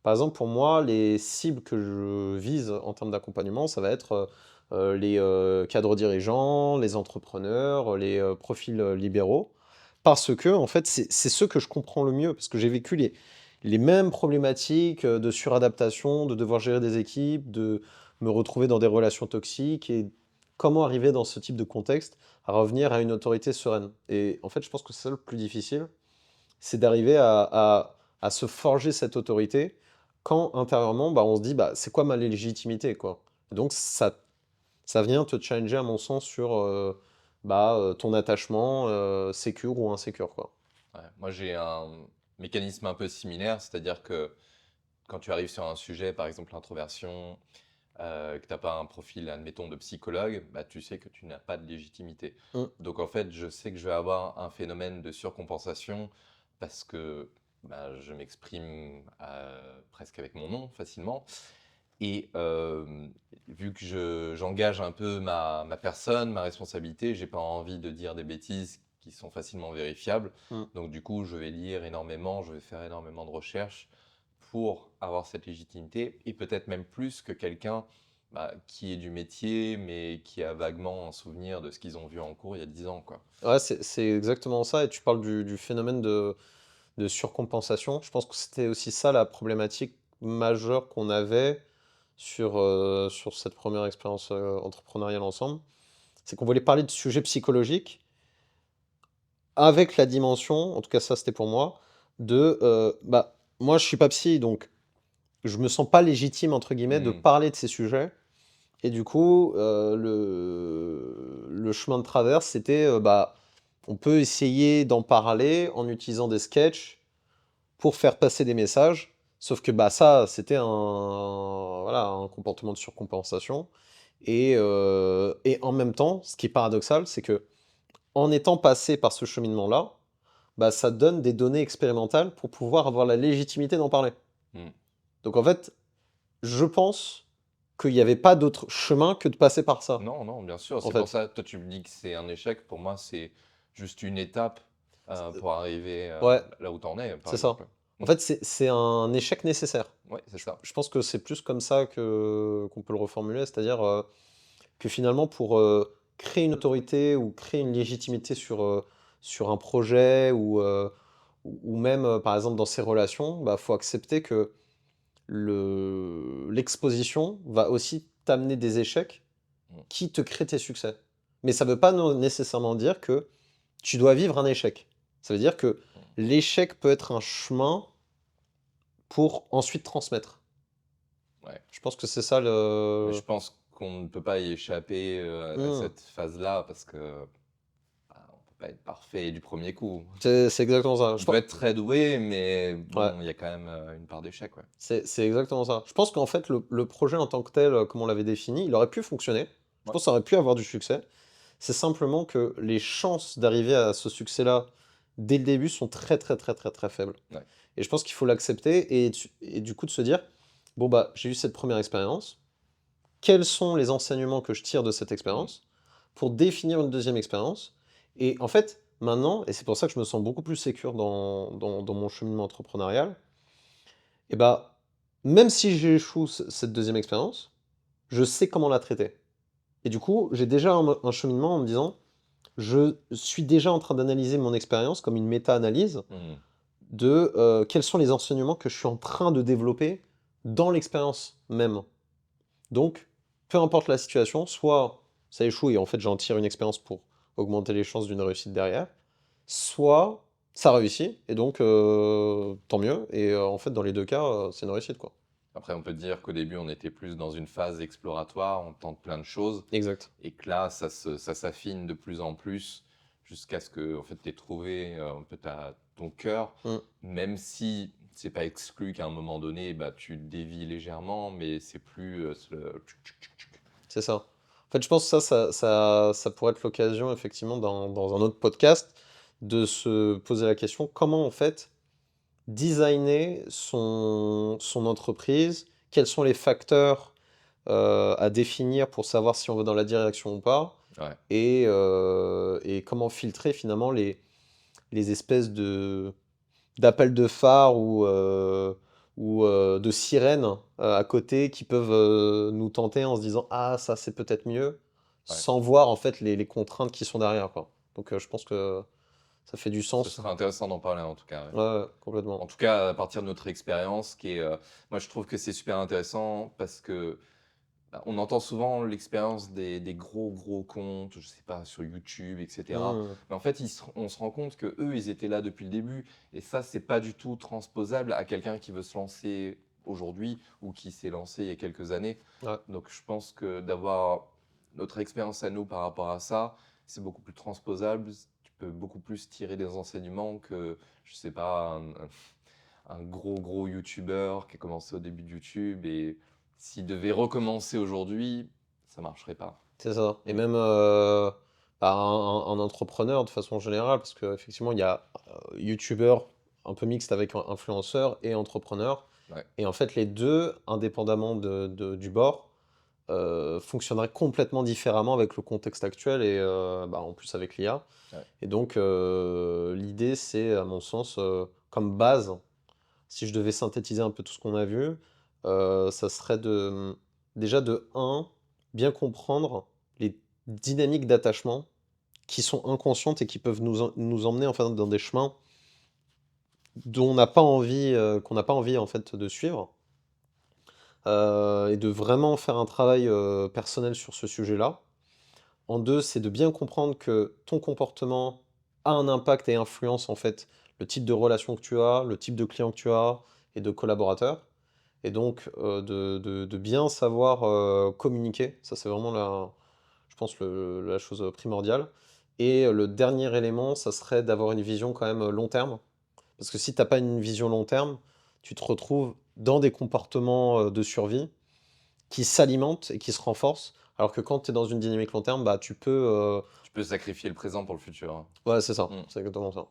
par exemple, pour moi, les cibles que je vise en termes d'accompagnement, ça va être, les, cadres dirigeants, les entrepreneurs, les, profils, libéraux. Parce que en fait, c'est ceux que je comprends le mieux, parce que j'ai vécu les mêmes problématiques, de suradaptation, de devoir gérer des équipes, de me retrouver dans des relations toxiques, et comment arriver dans ce type de contexte à revenir à une autorité sereine. Et en fait, je pense que c'est ça le plus difficile, c'est d'arriver à se forger cette autorité quand intérieurement, bah, on se dit: «Bah, c'est quoi ma légitimité, quoi?» Donc ça vient te challenger à mon sens sur, bah, ton attachement, sécure ou insécure, quoi. ouais. Moi, j'ai un mécanisme un peu similaire, c'est-à-dire que quand tu arrives sur un sujet, par exemple l'introversion, que tu as pas un profil, admettons, de psychologue, bah, tu sais que tu n'as pas de légitimité. Mmh. Donc en fait, je sais que je vais avoir un phénomène de surcompensation parce que bah, je m'exprime presque avec mon nom facilement. Et vu que j'engage un peu ma personne, ma responsabilité, j'ai pas envie de dire des bêtises qui sont facilement vérifiables. Mmh. Donc du coup, je vais lire énormément, je vais faire énormément de recherches pour avoir cette légitimité et peut-être même plus que quelqu'un bah, qui est du métier mais qui a vaguement un souvenir de ce qu'ils ont vu en cours il y a 10 ans, quoi. Ouais, c'est exactement ça et tu parles du phénomène de surcompensation. Je pense que c'était aussi ça la problématique majeure qu'on avait sur cette première expérience, entrepreneuriale ensemble. C'est qu'on voulait parler de sujets psychologiques avec la dimension, en tout cas ça c'était pour moi, bah, moi je suis pas psy donc je me sens pas «légitime» entre guillemets de Hmm. parler de ces sujets et du coup, le chemin de traverse c'était, bah, on peut essayer d'en parler en utilisant des sketchs pour faire passer des messages. Sauf que, bah, ça, c'était voilà, un comportement de surcompensation et en même temps, ce qui est paradoxal, c'est que en étant passé par ce cheminement-là, bah, ça donne des données expérimentales pour pouvoir avoir la légitimité d'en parler. Hmm. Donc en fait, je pense qu'il n'y avait pas d'autre chemin que de passer par ça, Non, non, bien sûr. en C'est pour fait. ça, toi, tu me dis que c'est un échec. Pour moi, c'est juste une étape pour arriver Ouais, là où tu en es, par c'est ça. exemple. En Hmm. fait, c'est un échec nécessaire. Ouais, c'est Je ça. je pense que c'est plus comme ça que qu'on peut le reformuler, c'est-à-dire, que finalement pour, créer une autorité ou créer une légitimité sur un projet ou même, par exemple dans ses relations, bah, faut accepter que l'exposition va aussi t'amener des échecs Hmm. qui te créent tes succès. Mais ça veut pas nécessairement dire que tu dois vivre un échec. Ça veut dire que Hmm. l'échec peut être un chemin pour ensuite transmettre. Ouais. Je pense que c'est ça Mais le je pense qu'on ne peut pas y échapper à mmh. cette phase-là parce que bah, on peut pas être parfait du premier coup. C'est exactement ça. On peut être très doué, mais Ouais. bon, il y a quand même une part d'échec, ouais. C'est exactement ça. Je pense qu'en fait, le projet en tant que tel, comme on l'avait défini, il aurait pu fonctionner. Je Ouais. pense que ça aurait pu avoir du succès. C'est simplement que les chances d'arriver à ce succès-là, dès le début, sont très, très, très, très, très faibles. Ouais. Et je pense qu'il faut l'accepter et du coup de se dire, bon bah j'ai eu cette première expérience, quels sont les enseignements que je tire de cette Hmm. expérience pour définir une deuxième expérience. Et en fait, maintenant, et c'est pour ça que je me sens beaucoup plus sécure dans mon cheminement entrepreneurial, et bah, même si j'échoue cette deuxième expérience, je sais comment la traiter. Et du coup, j'ai déjà un cheminement en me disant, je suis déjà en train d'analyser mon expérience comme une méta-analyse Hmm. de quels sont les enseignements que je suis en train de développer dans l'expérience même. Donc, peu importe la situation, soit ça échoue et en fait j'en tire une expérience pour augmenter les chances d'une réussite derrière, soit ça réussit et donc tant mieux. Et en fait, dans les deux cas, c'est une réussite quoi. Après, on peut dire qu'au début, on était plus dans une phase exploratoire, on tente plein de choses, Exact. et que là, ça s'affine de plus en plus jusqu'à ce que en fait, tu aies trouvé un peu ton cœur, Mm. même si c'est pas exclu qu'à un moment donné, bah, tu dévies légèrement, mais c'est plus C'est ça. En fait, je pense que ça pourrait être l'occasion, effectivement, dans un autre podcast, de se poser la question, comment, en fait, designer son entreprise, quels sont les facteurs à définir pour savoir si on va dans la direction ou pas, Ouais. et comment filtrer, finalement, les espèces d'appels de phare ou de sirènes à côté qui peuvent nous tenter en se disant ah ça c'est peut-être mieux Ouais. sans voir en fait les contraintes qui sont derrière quoi. Donc je pense que ça fait du Ce sens. serait intéressant d'en parler en tout cas. Ouais. Ouais, ouais, complètement. En tout cas, à partir de notre expérience, moi je trouve que c'est super intéressant parce que bah, on entend souvent l'expérience des gros gros comptes, je sais pas, sur YouTube, etc. Hmm, Mais en fait, on se rend compte que eux, ils étaient là depuis le début, et ça, c'est pas du tout transposable à quelqu'un qui veut se lancer aujourd'hui ou qui s'est lancé il y a quelques années. ouais, Donc, je pense que d'avoir notre expérience à nous par rapport à ça, c'est beaucoup plus transposable. Tu peux beaucoup plus tirer des enseignements que, je sais pas, un gros gros YouTuber qui a commencé au début de YouTube et S'il devait recommencer aujourd'hui, ça marcherait pas. C'est ça. Et Mm. même bah, un entrepreneur de façon générale, parce qu'effectivement, il y a youtubeur un peu mixte avec influenceur et entrepreneur. Ouais, Et en fait, les deux, indépendamment du bord, fonctionneraient complètement différemment avec le contexte actuel et bah, en plus avec l'IA. ouais. Et donc, l'idée, c'est, à mon sens, comme base, si je devais synthétiser un peu tout ce qu'on a vu, ça serait déjà de un, bien comprendre les dynamiques d'attachement qui sont inconscientes et qui peuvent nous emmener en fait dans des chemins dont on n'a pas envie, qu'on n'a pas envie en fait de suivre, et de vraiment faire un travail personnel sur ce sujet-là. En deux, c'est de bien comprendre que ton comportement a un impact et influence en fait le type de relation que tu as, le type de client que tu as et de collaborateurs. Et donc de bien savoir communiquer, ça c'est vraiment je pense la chose primordiale. Et le dernier élément, ça serait d'avoir une vision quand même long terme. Parce que si tu n'as pas une vision long terme, tu te retrouves dans des comportements de survie qui s'alimentent et qui se renforcent. Alors que quand tu es dans une dynamique long terme, bah, tu peux... Tu peux sacrifier le présent pour le futur, hein. Ouais, c'est ça, Mm. c'est exactement ça.